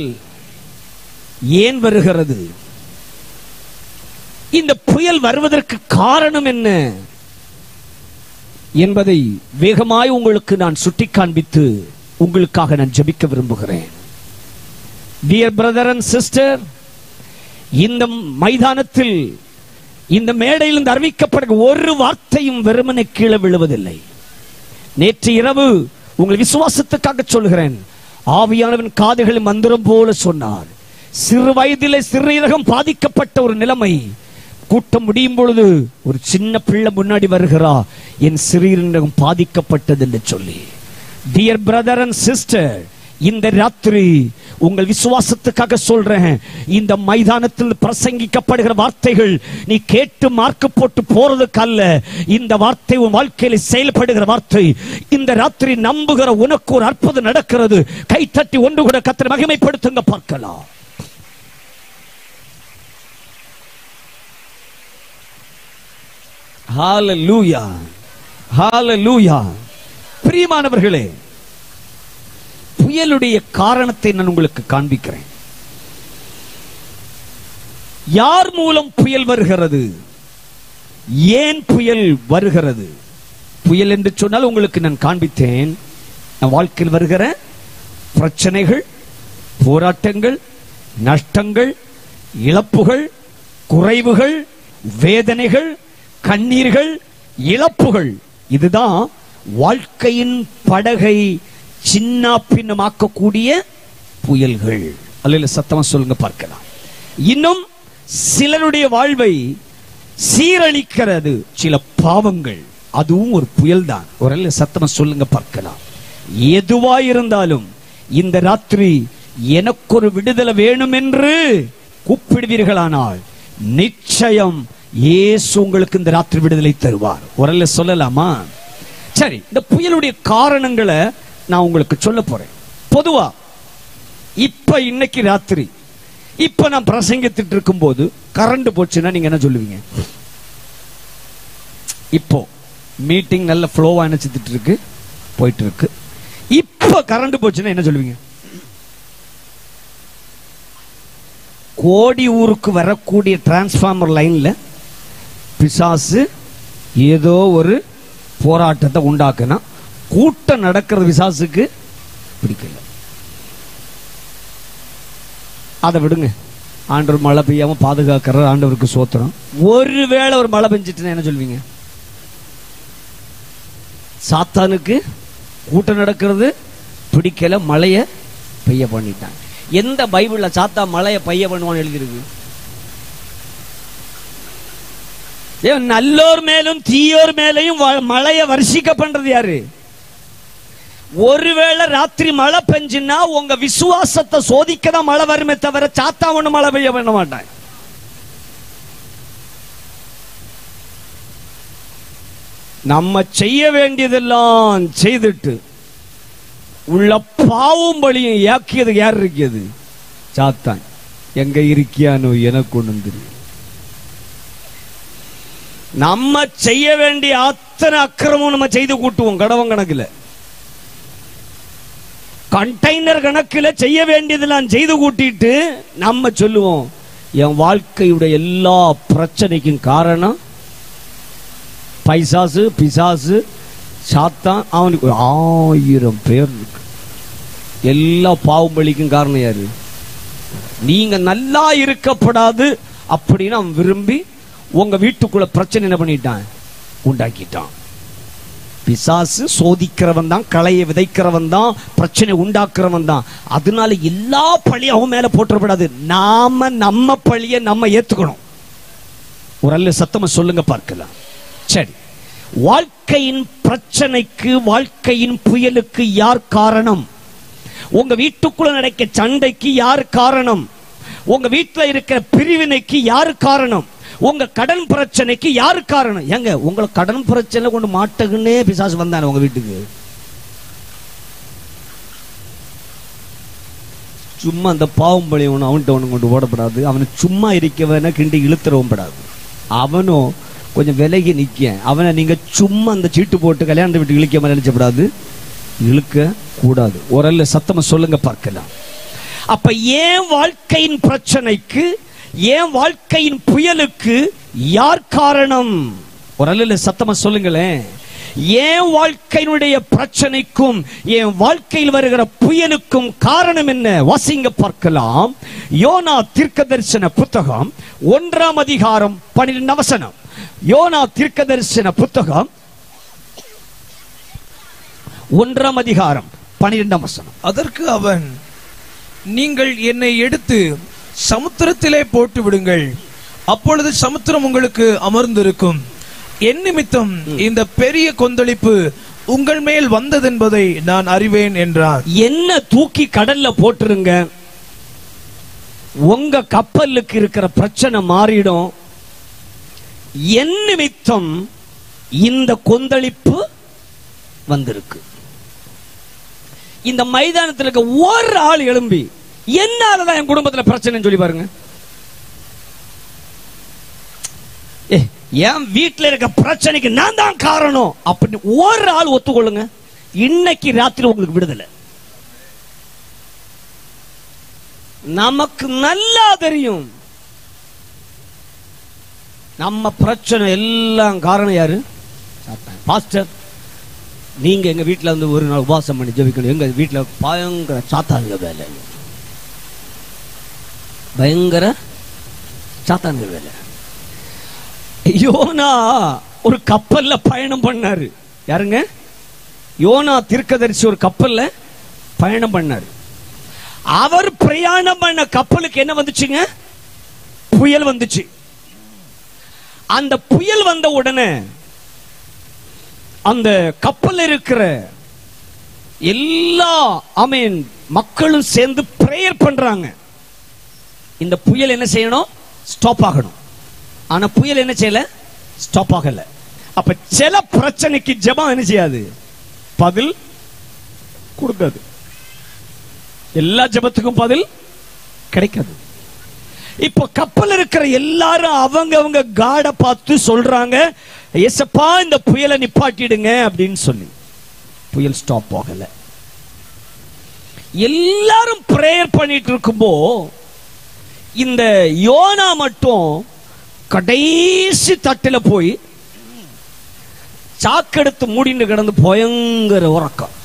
Speaker 1: ஏன் வருகிறது? இந்த புயல் வருவதற்கு காரணம் என்ன என்பதை வேகமாய் உங்களுக்கு நான் சுட்டி காண்பித்து உங்களுக்காக நான் ஜெபிக்க விரும்புகிறேன். டியர் பிரதர் அண்ட் சிஸ்டர், இந்த மைதானத்தில் இந்த மேடையில் அறிவிக்கப்படுகிற ஒரு வார்த்தையும் வெறுமனே கீழே விழுவதில்லை. நேற்று இரவு உங்கள் விசுவாசத்துக்காக சொல்கிறேன், ஆவியானவன் காதுகளில் மந்திரம் போல சொன்னார். சிறு வயதிலே சிறுநீரகம் பாதிக்கப்பட்ட ஒரு நிலைமை, கூட்டம் முடியும் பொழுது ஒரு சின்ன பிள்ளை முன்னாடி வருகிறா, என் சிறுநீரகம் பாதிக்கப்பட்டது என்று சொல்லி. டியர் பிரதர் அண்ட் சிஸ்டர், இந்த ராத்திரி உங்கள் விசுவாசத்துக்காக சொல்றேன், இந்த மைதானத்தில் பிரசங்கிக்கப்படுகிற வார்த்தைகள் நீ கேட்டு மார்க்கு போட்டு போறதுக்கு அல்ல. இந்த வார்த்தை உன் வாழ்க்கையில செயல்படுகிற வார்த்தை. இந்த ராத்திரி நம்புகிற உனக்கு ஒரு அற்புதம் நடக்கிறது. கை தட்டி ஒன்று கூட கர்த்தரை மகிமைப்படுத்துங்க பார்க்கலாம். ஹalleluya, ஹalleluya. பிரியமானவர்களே, புயலுடைய காரணத்தை நான் உங்களுக்கு காண்பிக்கிறேன். யார் மூலம் புயல் வருகிறது? ஏன் புயல் வருகிறது? புயல் என்று சொன்னால் உங்களுக்கு நான் காண்பித்தேன். வாழ்க்கையில் வருகிற பிரச்சனைகள், போராட்டங்கள், நஷ்டங்கள், இழப்புகள், குறைவுகள், வேதனைகள், கண்ணீர்கள், இழப்புகள், இதுதான் வாழ்க்கையின் படகை சின்ன பின்னமாக்கக்கூடிய புயல்கள். அல்ல சத்தமா சொல்லுங்க பார்க்கலாம். இன்னும் சிலருடைய வாழ்வை சீரழிக்கிறது சில பாவங்கள், அதுவும் ஒரு புயல் தான். ஒரு சத்தமா சொல்லுங்க பார்க்கலாம். எதுவாயிருந்தாலும் இந்த ராத்திரி எனக்கு ஒரு விடுதலை வேணும் என்று கூப்பிடுவீர்களானால் நிச்சயம் இயேசு உங்களுக்கு இந்த ராத்திரி விடுதலை தருவார். ஒருவேளை சொல்லலாமா? சரி, இந்த புயலுடைய காரணங்களை நான் உங்களுக்கு சொல்ல போறேன். பொதுவா இப்ப இன்னைக்கு ராத்திரி இப்ப நான் பிரசங்கித்துட்டு இருக்கும் போது கரண்ட் போச்சுன்னா நீங்க என்ன சொல்லுவீங்க? இப்போ மீட்டிங் நல்ல ஃப்ளோவா நினைச்சிட்டு இருக்கு, போயிட்டு இருக்கு. இப்ப கரண்ட் போச்சுன்னா என்ன சொல்லுவீங்க? கோடி ஊருக்கு வரக்கூடிய டிரான்ஸ்பார்மர் லைன்ல பிசாசு ஏதோ ஒரு போராட்டத்தை உண்டாக்குனா கூட்டம் நடக்கிறது பிசாசுக்கு பிடிக்கல. அதை விடுங்க, ஆண்டவர் மழை பெய்யாம பாதுகாக்கிற ஆண்டவருக்கு சோத்திரம். ஒருவேளை ஒரு மழை பெஞ்சிட்டுன்னா என்ன சொல்வீங்க? சாத்தானுக்கு கூட்டம் நடக்கிறது பிடிக்கல, மழைய பெய்ய பண்ணிட்டாங்க. எந்த பைபிள்ல சாத்தா மழைய பெய்ய பண்ணுவான்னு எழுதிருக்கு? நல்லோர் மேலும் தீயோர் மேலையும் மழைய வருஷிக்க பண்றது யாரு? ஒருவேளை ராத்திரி மழை பெஞ்சுன்னா உங்க விசுவாசத்தை சோதிக்கதான் மழை வருமே தவிர சாத்தா ஒண்ணு மழை பெய்ய பண்ண மாட்டாங்க. நம்ம செய்ய வேண்டியதெல்லாம் செய்துட்டு உள்ள பாவம் பலியும் ஏக்கியது யார் இருக்கிறது? சாத்தான். எங்க இருக்கியானோ எனக்கு ஒண்ணும் தெரியும். நம்ம செய்ய வேண்டிய அத்தனை அக்கிரமும் நம்ம செய்து கூட்டுவோம். கடவன் கணக்குல, கண்டெய்னர் கணக்குல செய்ய வேண்டியதெல்லாம் செய்து கூட்டிட்டு நம்ம சொல்லுவோம், என் வாழ்க்கையுடைய எல்லா பிரச்சனைக்கும் காரணம் பைசாசு, பிசாசு, சாத்தான். அவனுக்கு 1000 பேர் இருக்கு. எல்லா பாவம் பலிக்கும் காரணம் யாரு? நீங்க நல்லா இருக்கப்படாது அப்படின்னு அவன் விரும்பி உங்க வீட்டுக்குள்ள பிரச்சனை என்ன பண்ணிட்டான்? உண்டாக்கிட்டான். பிசாசு சோதிக்கிறவன் தான், களையை விதைக்கிறவன் தான், பிரச்சனை உண்டாக்குறவன் தான். அதனால எல்லா பழியும் அவன் மேல போற்றப்படாது. நாம நம்ம பழிய நம்ம ஏத்துக்கணும். ஒரு அல்ல சத்தமா சொல்லுங்க பார்க்கலாம். சரி, வாழ்க்கையின் பிரச்சனைக்கு, வாழ்க்கையின் புயலுக்கு யார் காரணம்? உங்க வீட்டுக்குள்ள நடக்க சண்டைக்கு யார் காரணம்? உங்க வீட்டுல இருக்கிற பிரிவினைக்கு யாரு காரணம்? உங்க கடன் பிரச்சனைக்கு யாரு காரணம்? ஏங்க, உங்களை கடன் பிரச்சனை கொண்டு மாட்டகுன்னே பிசாசு வந்தானே உங்க வீட்டுக்கு. சும்மா அந்த பாவம் பழி ஒன்று அவன்கிட்ட ஒன்று கொண்டு ஓடப்படாது. அவனை சும்மா இருக்கவன கிண்டி இழுத்துறவும் படாது. அவனும் கொஞ்சம் விலகி நிக்க. அவனை நீங்க சும்மா அந்த சீட்டு போட்டு கல்யாணத்தை விட்டு இழுக்க மாதிரி நினைச்சப்படாது, இழுக்க கூடாது. ஒரு சத்தமா சொல்லுங்க பார்க்கலாம். அப்ப ஏன் வாழ்க்கையின் பிரச்சனைக்கு, ஏன் வாழ்க்கையின் புயலுக்கு யார் காரணம்? ஒரு சத்தமா சொல்லுங்களேன். ஏன் வாழ்க்கையினுடைய பிரச்சனைக்கும் என் வாழ்க்கையில் வருகிற புயலுக்கும் காரணம் என்ன? வாசிங்க பார்க்கலாம். யோனா தீர்க்கதரிசன புத்தகம் 1ஆம் அதிகாரம் 12 வசனம். யோனா தீர்க்கதரிசன புத்தகம் 1ஆம் அதிகாரம் 12 வசனம்.
Speaker 2: அதற்கு அவன், நீங்கள் என்னை எடுத்து சமுத்திரத்திலே போட்டு விடுங்கள், அப்பொழுது சமுத்திரம் உங்களுக்கு அமர்ந்திருக்கும். என் நிமித்தம் இந்த பெரிய கொந்தளிப்பு உங்கள் மேல் வந்ததென்பதை நான் அறிவேன் என்றான். என்ன
Speaker 1: தூக்கி கடல்ல போட்டுருங்க, உங்க கப்பலுக்கு இருக்கிற பிரச்சனை மாறிடும். என் நிமித்தம் இந்த கொந்தளிப்பு வந்திருக்கு. இந்த மைதானத்தில் இருக்க ஒரு ஆள் எழும்பி என்னாலதான் என் குடும்பத்தில் பிரச்சனை சொல்லி பாருங்க. என் வீட்டில் இருக்க பிரச்சனைக்கு நான் தான் காரணம் அப்படின்னு ஒரு ஆள் ஒத்துக்கொள்ளுங்க. இன்னைக்கு ராத்திரி உங்களுக்கு விடுதலை. நமக்கு நல்லா தெரியும் நம்ம பிரச்சனை எல்லாம் காரணம் யாரு? பாஸ்டர், நீங்க எங்க வீட்டுல வந்து ஒரு நாள் உபவாசம் பண்ணி ஜெபிக்கணும். எங்க வீட்டுல பயங்கர சாத்தான்க வேலை, பயங்கர சாத்தான்க வேலை. யோனா ஒரு கப்பல்ல பயணம் பண்ணாரு. யாருங்க? யோனா தீர்க்கதரிசி ஒரு கப்பல்ல பயணம் பண்ணாரு. அவர் பிரயாணம் பண்ண கப்பலுக்கு என்ன வந்துச்சுங்க? புயல் வந்துச்சு. அந்த புயல் வந்த உடனே அந்த கப்பல் இருக்கிற எல்லா மக்களும் சேர்ந்து பிரேயர் பண்றாங்க. இந்த புயல் என்ன செய்யணும்? ஸ்டாப் ஆகணும். ஆனா புயல் என்ன செய்யல, ஸ்டாப் ஆகல. அப்ப சில பிரச்சனைக்கு ஜெபம் என்ன செய்யாது, பதில் கொடுக்காது. எல்லா ஜெபத்துக்கும் பதில் கிடைக்காது. இப்போ கப்பல் இருக்கிற எல்லாரும் அவங்க காட பார்த்து சொல்றாங்க, ஏசப்பா இந்த புயலை நிப்பாட்டிடுங்க அப்படின்னு சொல்லி. புயல் ஸ்டாப் ஆகல. எல்லாரும் பிரேயர் பண்ணிட்டு இருக்கும்போ இந்த யோனா மட்டும் கடைசி தட்டில போய் சாக்கெடுத்து மூடிட்டு கிடந்து பயங்கர உறக்கம்.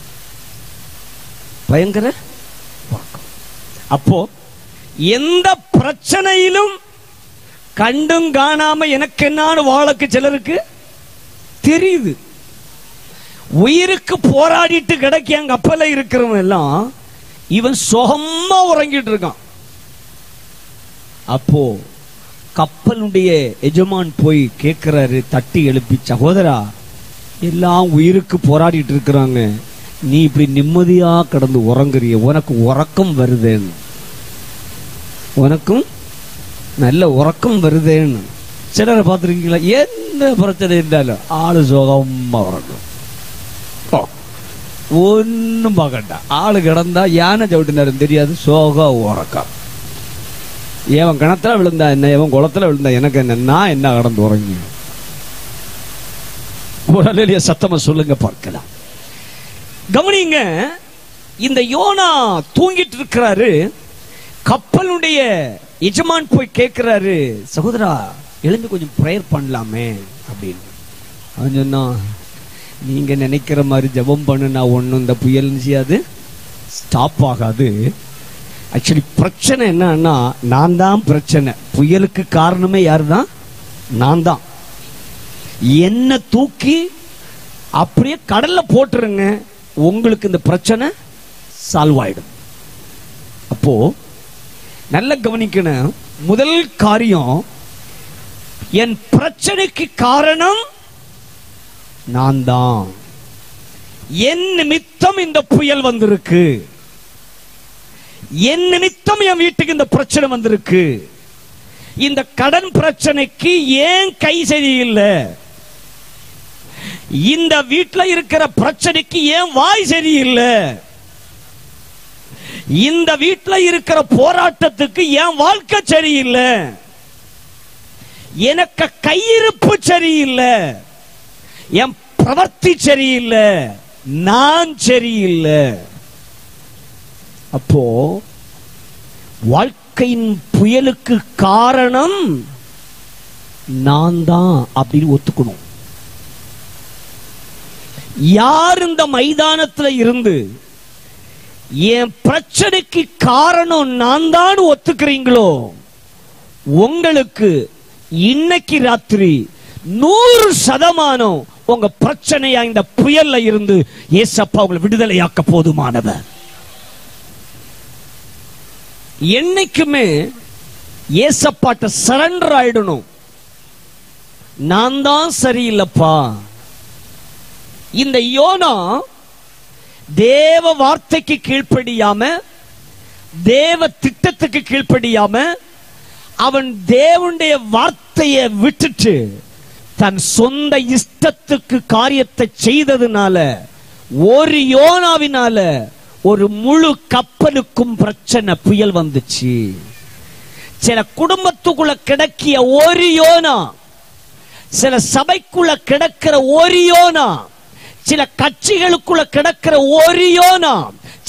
Speaker 1: பயங்கர உறக்கம். அப்போ எந்த பிரச்சனையிலும் கண்டும் காணாம எனக்கு என்னான்னு வாழக்கு சிலருக்கு தெரியுது. உயிருக்கு போராடிட்டு கிடைக்க கப்பல இருக்கிறவன் எல்லாம் இவன் சுகமா உறங்கிட்டு இருக்கான். அப்போ கப்பலுடைய எஜமான் போய் கேட்கிறாரு, தட்டி எழுப்பி, சகோதரா எல்லாம் உயிருக்கு போராடிட்டு இருக்கிறாங்க, நீ இப்படி நிம்மதியா கடந்து உறங்குறிய, உனக்கு உறக்கம் வருதேன்னு, உனக்கும் நல்ல உறக்கம் வருதேன்னு. சிலரை பார்த்துருக்கீங்களா, என்ன பிரச்சனை இருந்தாலும் ஆளு சுகமா உறங்கும், ஒன்னும் பார்க்கட்டா. ஆளு கிடந்தா யானை சவிட்டினாரும் தெரியாது, சோகா உறக்கம். ஏவன் கிணத்துல விழுந்தா என்ன, எவன் குளத்துல விழுந்தா எனக்கு என்ன, நான் என்ன கடந்து உறங்கி. ஒரு சத்தமா சொல்லுங்க பார்க்கலாம். கவனிங்க, இந்த யோனா தூங்கிட்டு இருக்கிறாரு. கப்பலுடைய எஜமான் போய் கேட்கிறாரு, சகோதரா எழுந்து கொஞ்சம் பிரேயர் பண்ணலாமே அப்படின்னு. அவன் சொன்னா, நீங்க நினைக்கிற மாதிரி ஜெபம் பண்ணுனா ஒன்னும் இந்த புயல் செய்யாது, ஸ்டாப் ஆகாது. ஆக்சுவலி பிரச்சனை என்னன்னா, நான் தான் பிரச்சனை. புயலுக்கு காரணமே யாரு தான்? நான் தான். என்ன தூக்கி அப்படியே கடல்ல போட்டுருங்க, உங்களுக்கு இந்த பிரச்சனை சால்வ் ஆயிடும். அப்போ நல்ல கவனிக்கணும். முதல் காரியம், என் பிரச்சனைக்கு காரணம் நான் தான். என் நிமித்தம் இந்த புயல் வந்திருக்கு, என் நிமித்தம் என் வீட்டுக்கு இந்த பிரச்சனை வந்திருக்கு. இந்த கடன் பிரச்சனைக்கு ஏன் கை சரியில்லை, இந்த வீட்டுல இருக்கிற பிரச்சனைக்கு ஏன் வாய் சரியில்லை, இந்த வீட்டுல இருக்கிற போராட்டத்துக்கு ஏன் வாழ்க்கை சரியில்லை, எனக்கு கையிருப்பு சரியில்லை, என் பிரவர்த்தி சரியில்லை, நான் சரியில்லை. அப்போ வாழ்க்கையின் புயலுக்கு காரணம் நான் தான் அப்படின்னு ஒத்துக்கணும். யார் இந்த மைதானத்தில் இருந்து என் பிரச்சனைக்கு காரணம் நான் தான் ஒத்துக்கிறீங்களோ, உங்களுக்கு இன்னைக்கு ராத்திரி 100% உங்க பிரச்சனையா இந்த புயல்ல இருந்து ஏசப்பா உங்களை விடுதலையாக்க போதுமானவர். என்னைக்குமே ஏசப்பாட்ட சரண்டர் ஆயிடணும். நான் தான் சரியில்லைப்பா. இந்த யோனா தேவ வார்த்தைக்கு கீழ்ப்படியாம, தேவ திட்டத்துக்கு கீழ்ப்படியாம, அவன் தேவனுடைய வார்த்தையை விட்டுட்டு தன் சொந்த இஷ்டத்துக்கு காரியத்தை செய்ததுனால, ஒரு யோனாவினால ஒரு முழு கப்பலுக்கும் பிரச்சனை, புயல் வந்துச்சு. சில குடும்பத்துக்குள்ள கிடக்கிய ஒரு யோனா, சில சபைக்குள்ள கிடக்கிற ஒரு யோனா, சில கட்சிகளுக்குள்ள கிடக்கிற ஒரு யோனா,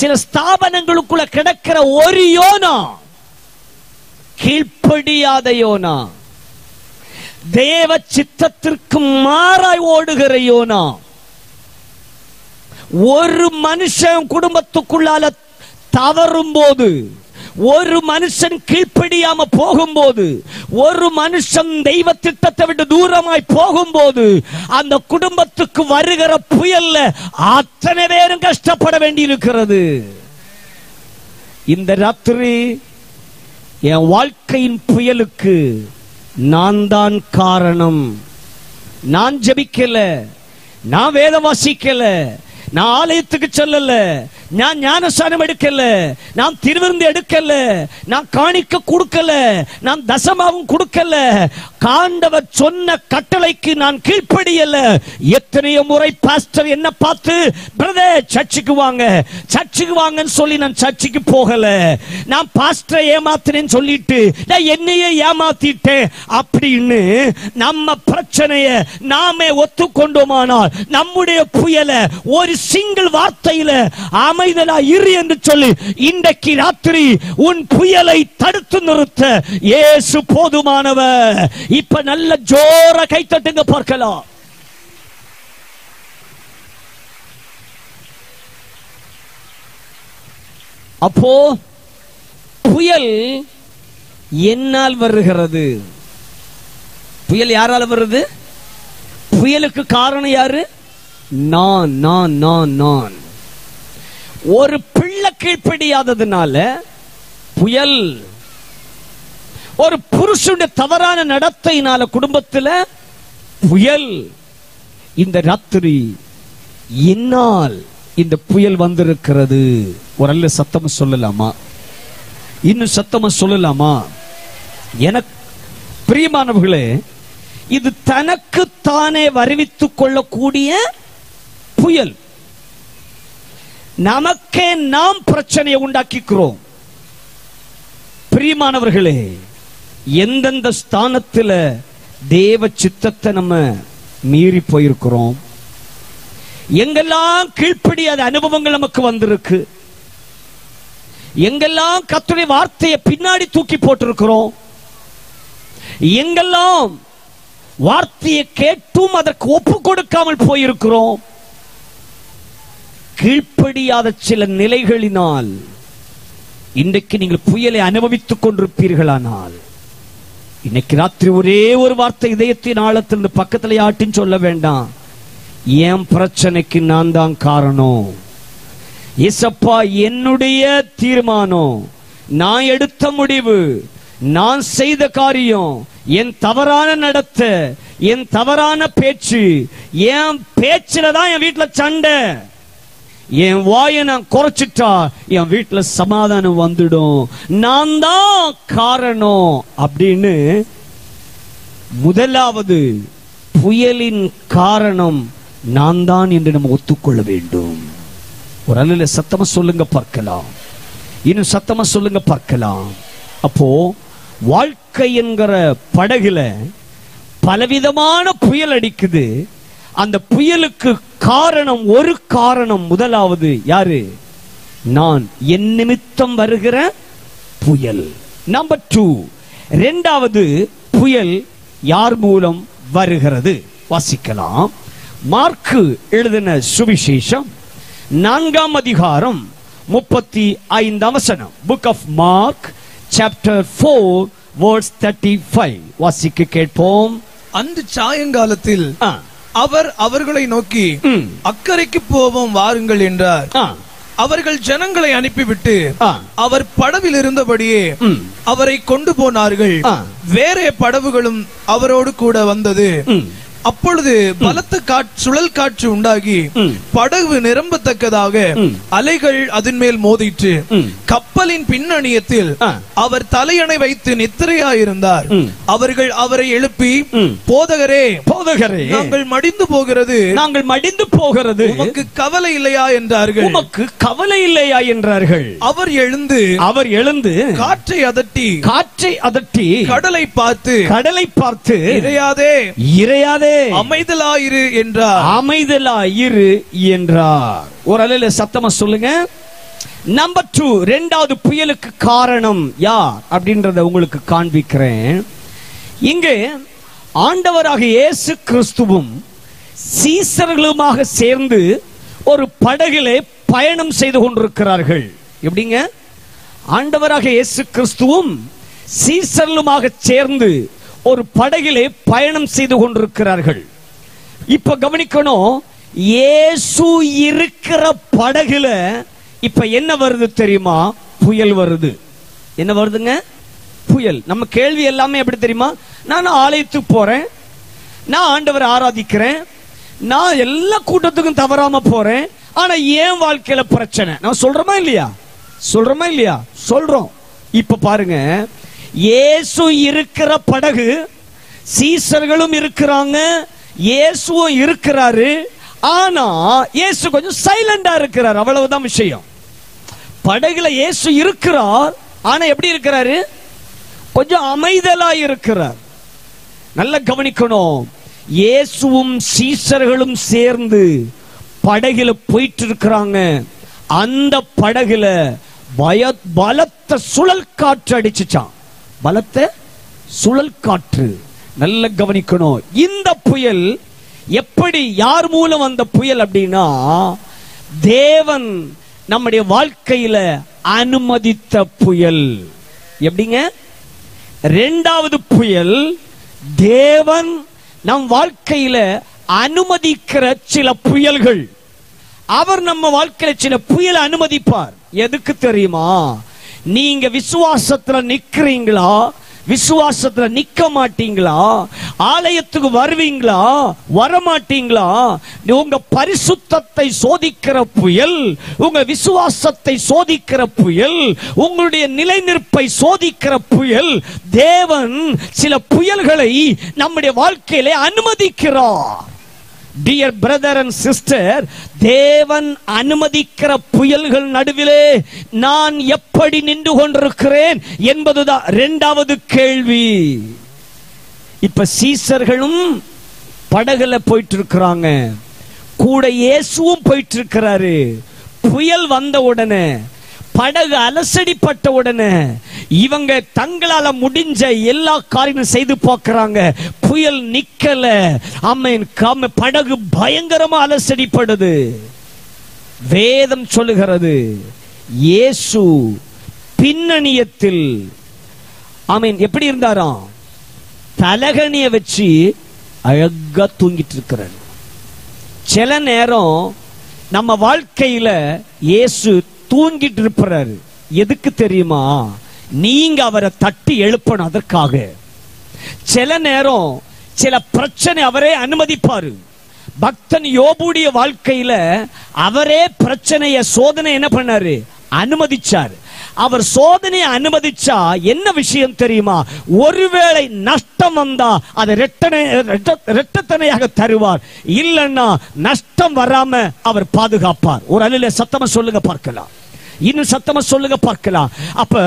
Speaker 1: சில ஸ்தாபனங்களுக்குள்ள கிடக்கிற ஒரு யோனா, கீழ்ப்படியாத யோனா, தேவ சித்தத்திற்கு மாறாய் ஓடுகிற யோனா. ஒரு மனுஷன் குடும்பத்துக்குள்ளால தவறும் போது, ஒரு மனுஷன் கீழ்ப்படியாம போகும்போது, ஒரு மனுஷன் தெய்வ திட்டத்தை விட்டு தூரமாய் போகும்போது, அந்த குடும்பத்துக்கு வருகிற புயல்ல அத்தனை பேரும் கஷ்டப்பட வேண்டி இருக்கிறது. இந்த ராத்திரி என் வாழ்க்கையின் புயலுக்கு நான் தான் காரணம். நான் ஜெபிக்கல, நான் வேதம் வாசிக்கல, நான் ஆலயத்துக்கு செல்லல, நான் ஞானஸ்நானம் எடுக்கல, நான் திருவிருந்து எடுக்கல, நான் காணிக்க கொடுக்கல, நான் தசமாவும் கொடுக்கல, ஆண்டவர் சொன்ன கட்டளைக்கு நான் கீழ்ப்படியல. எத்தனையோ முறை பாஸ்டர் என்ன பார்த்து, பிரதர் சர்ச்சுக்கு வாங்க, சர்ச்சுக்கு வாங்கன்னு சொல்லி நான் சர்ச்சுக்கு போகல. நான் பாஸ்டரை ஏமாத்தினேன்னு சொல்லிட்டு நான் என்னையே ஏமாத்திட்டேன் அப்படின்னு நம்ம பிரச்சனைய நாமே ஒத்துக்கொண்டோமானால் நம்முடைய புயல ஒரு சிங்கிள் வார்த்தையில அமைதலா இரு என்று சொல்லி இன்றைக்கு ராத்திரி உன் புயலை தடுத்து நிறுத்த இயேசு போதுமானவர். இப்ப நல்ல ஜோர கைத்தட்டுங்க பார்க்கலாம். அப்போ புயல் என்னால் வருகிறது. புயல் யாரால வருது? புயலுக்கு காரணம் யாரு? நான் நான் நான் நான். ஒரு பிள்ளை கீழ்ப்படியாததுனால புயல், ஒரு புருஷனுடைய தவறான நடத்தையினால குடும்பத்தில் புயல். இந்த ராத்திரி என்னால் இந்த புயல் வந்திருக்கிறது. ஒரு அல்ல சத்தமா சொல்லலாமா? இன்னும் சத்தமா சொல்லலாமா? எனக்கு பிரியமானவர்களே, இது தனக்கு தானே வருவித்துக் கொள்ளக்கூடிய புயல். நமக்கே நாம் பிரச்சனையை உண்டாக்கிக்கிறோம். பிரியமானவர்களே, எந்தெந்த ஸ்தானத்தில் தேவ சித்தத்தை நம்ம மீறி போயிருக்கிறோம், எங்கெல்லாம் கீழ்ப்படியாத அனுபவங்கள் நமக்கு வந்திருக்கு, எங்கெல்லாம் கர்த்தருடைய வார்த்தையை பின்னாடி தூக்கி போட்டிருக்கிறோம், எங்கெல்லாம் வார்த்தையை கேட்டும் அதற்கு ஒப்பு கொடுக்காமல் போயிருக்கிறோம், கீழ்ப்படியாத சில நிலைகளினால் இன்றைக்கு நீங்கள் புயலை அனுபவித்துக் கொண்டிருப்பீர்களானால், இன்னைக்கு ராத்திரி ஒரே ஒரு வார்த்தை இதயத்தின் ஆழத்திலிருந்து பக்கத்துல ஆட்டின்னு சொல்ல வேண்டாம். என் பிரச்சனைக்கு நான் தான் காரணம். இயேசப்பா, என்னுடைய தீர்மானம், நான் எடுத்த முடிவு, நான் செய்த காரியம், என் தவறான நடத்தை, என் தவறான பேச்சு, என் பேச்சுல தான் என் வீட்டுல சண்டை. என் வாயை நான் குறைச்சிட்டா என் வீட்டுல சமாதானம் வந்துடும். நான் தான் காரணம் அப்படின்னு முதலாவது புயலின் காரணம் நான் தான் என்று நம்ம ஒத்துக்கொள்ள வேண்டும். ஒரு அல்ல சத்தமா சொல்லுங்க பார்க்கலாம். இன்னும் சத்தமா சொல்லுங்க பார்க்கலாம். அப்போ வாழ்க்கை என்கிற படகுல பலவிதமான புயல் அடிக்குது. அந்த புயலுக்கு காரணம், ஒரு காரணம் முதலாவது யாரு? நான், என் நிமித்தம் வருகிற புயல். நம்பர் 2, இரண்டாவது புயல் யார் மூலம் வருகிறது? வாசிக்கலாம். மார்க்கு எழுதின சுவிசேஷம் 4ஆம் அதிகாரம் 35ஆம் வசனம். Book of Mark chapter 4 verse 35. வாசிக்க கேட்போம்.
Speaker 2: அந்த சாயங்காலத்தில் அவர் அவர்களை நோக்கி அக்கறைக்கு போவோம் வாருங்கள் என்றார். அவர்கள் ஜனங்களை அனுப்பிவிட்டு அவர் படவில் இருந்தபடியே அவரை கொண்டு போனார்கள். வேறே படவுகளும் அவரோடு கூட வந்தது. அப்பொழுது பலத்த சுழல் காற்று உண்டாகி படகு நிரம்பத்தக்கதாக அலைகள் அதன் மேல் மோதிற்று. கப்பலின் பின்னணியத்தில் அவர் தலையணை வைத்து நித்திரையாயிருந்தார். அவர்கள் அவரை எழுப்பி, போதகரே, போதகரே, நாங்கள் மடிந்து போகிறது, உமக்கு கவலை இல்லையா என்றார்கள். உமக்கு கவலை இல்லையா என்றார்கள். அவர் எழுந்து காற்றை அதட்டி கடலை பார்த்து இறையாதே, அமைதலாயிரு என்றார். ஒரு அலையில சத்தமா சொல்லுங்க. நம்பர் 2, இரண்டாவது புயலுக்கு காரணம் யார் அப்படின்றத உங்களுக்கு காண்பிக்கிறேன். இங்கே ஆண்டவராக இயேசு கிறிஸ்துவும் சீசர்களுமாக சேர்ந்து ஒரு படகிலே பயணம் செய்து கொண்டிருக்கிறார்கள். எப்படிங்க? ஆண்டவராக இயேசு கிறிஸ்துவும் சீசர்களுமாக சேர்ந்து ஒரு படகிலே பயணம் செய்து கொண்டிருக்கிறார்கள். இப்ப கவனிக்கணும், இயேசு இருக்கிற படகுல இப்ப என்ன வருது தெரியுமா? புயல் வருது. என்ன வருதுங்க? புயல். நம்ம கேள்வி எல்லாமே எப்படி தெரியுமா? நான் ஆலயத்துக்கு போறேன், நான் ஆண்டவரை ஆராதிக்கிறேன், நான் எல்லா கூட்டத்துக்கும் தவறாம போறேன்,
Speaker 1: ஆனா ஏன் வாழ்க்கையில பிரச்சனை? நான் சொல்றோமா இல்லையா? சொல்றோமா இல்லையா? சொல்றோம். இப்ப பாருங்க, இயேசு இருக்கிற படகு, சீசர்களும் இருக்கிறாங்க, இயேசுவும் இருக்கிறாரு. ஆனா இயேசு கொஞ்சம் சைலண்டா இருக்கிறார், அவ்வளவுதான் விஷயம். படகுல இயேசு இருக்கிறார், ஆனா எப்படி இருக்கிறாரு? கொஞ்சம் அமைதலா இருக்கிறார். நல்ல கவனிக்கணும். இயேசுவும் சீசர்களும் சேர்ந்து படகுல போயிட்டு இருக்கிறாங்க. அந்த படகுல பலத்த சுழல் காற்று அடிச்சுச்சான். பலத்த சுழல் காற்று. நல்ல கவனிக்கணும். இந்த புயல் எப்படி, யார் மூலம் வந்த புயல் அப்படின்னா, தேவன் நம்முடைய வாழ்க்கையில அனுமதித்த புயல். எப்படிங்க? இரண்டாவது புயல், தேவன் நம் வாழ்க்கையில அனுமதிக்கிற சில புயல்கள். அவர் நம்ம வாழ்க்கையில சில புயலை அனுமதிப்பார். எதுக்கு தெரியுமா? நீங்க விசுவாசத்துல நிக்கிறீங்களா, விசுவாசத்துல நிக்க மாட்டீங்களா, ஆலயத்துக்கு வருவீங்களா, வரமாட்டீங்களா, உங்க பரிசுத்தத்தை சோதிக்கிற புயல், உங்க விசுவாசத்தை சோதிக்கிற புயல், உங்களுடைய நிலைநிற்பை சோதிக்கிற புயல். தேவன் சில புயல்களை நம்முடைய வாழ்க்கையிலே அனுமதிக்கிறார். டியர் பிரதர் அண்ட் சிஸ்டர், தேவன் அனுமதிக்கிற புயல்கள் நடுவிலே நான் எப்படி நின்று கொண்டிருக்கிறேன் என்பதுதான் இரண்டாவது கேள்வி. இப்ப சீசர்களும் படகுல போயிட்டு இருக்கிறாங்க, கூட இயேசுவும் போயிட்டு இருக்கிறாரு. புயல் வந்த உடனே, படகு அலசடிப்பட்ட உடனே இவங்க தங்களால முடிஞ்ச எல்லா காரியங்களும் செய்து பார்க்கறாங்க. புயல் நிக்கல. ஆமென். படகு பயங்கரமா அலசடிப்படுது. வேதம் சொல்லுகிறது, இயேசு பின்னணியத்தில் ஆமென் எப்படி இருந்தாராம்? தலகணிய வச்சு அழகா தூங்கிட்டு இருக்கிறார். சில நேரம் நம்ம வாழ்க்கையில இயேசு தூங்கிட்டு இருப்பாரு. எதுக்கு தெரியுமா? நீங்க அவரை தட்டி எழுப்பணும். அதற்காக சில நேரம் சில பிரச்சனை அவரே அனுமதிப்பாரு. பக்தன் யோபுடைய வாழ்க்கையில அவரே பிரச்சனைய, சோதனை என்ன பண்ணாரு? அனுமதிச்சார். அவர் சோதனையை அனுமதிச்சா என்ன விஷயம் தெரியுமா? ஒருவேளை நஷ்டம் வந்தா அதை இரட்டத்தனையாக தருவார். இல்லன்னா நஷ்டம் வராம அவர் பாதுகாப்பார். ஒரு அலில சத்தமா சொல்லுங்க பார்க்கலாம். இன்னும் சத்தமா சொல்லுங்க பார்க்கலாம். அப்ப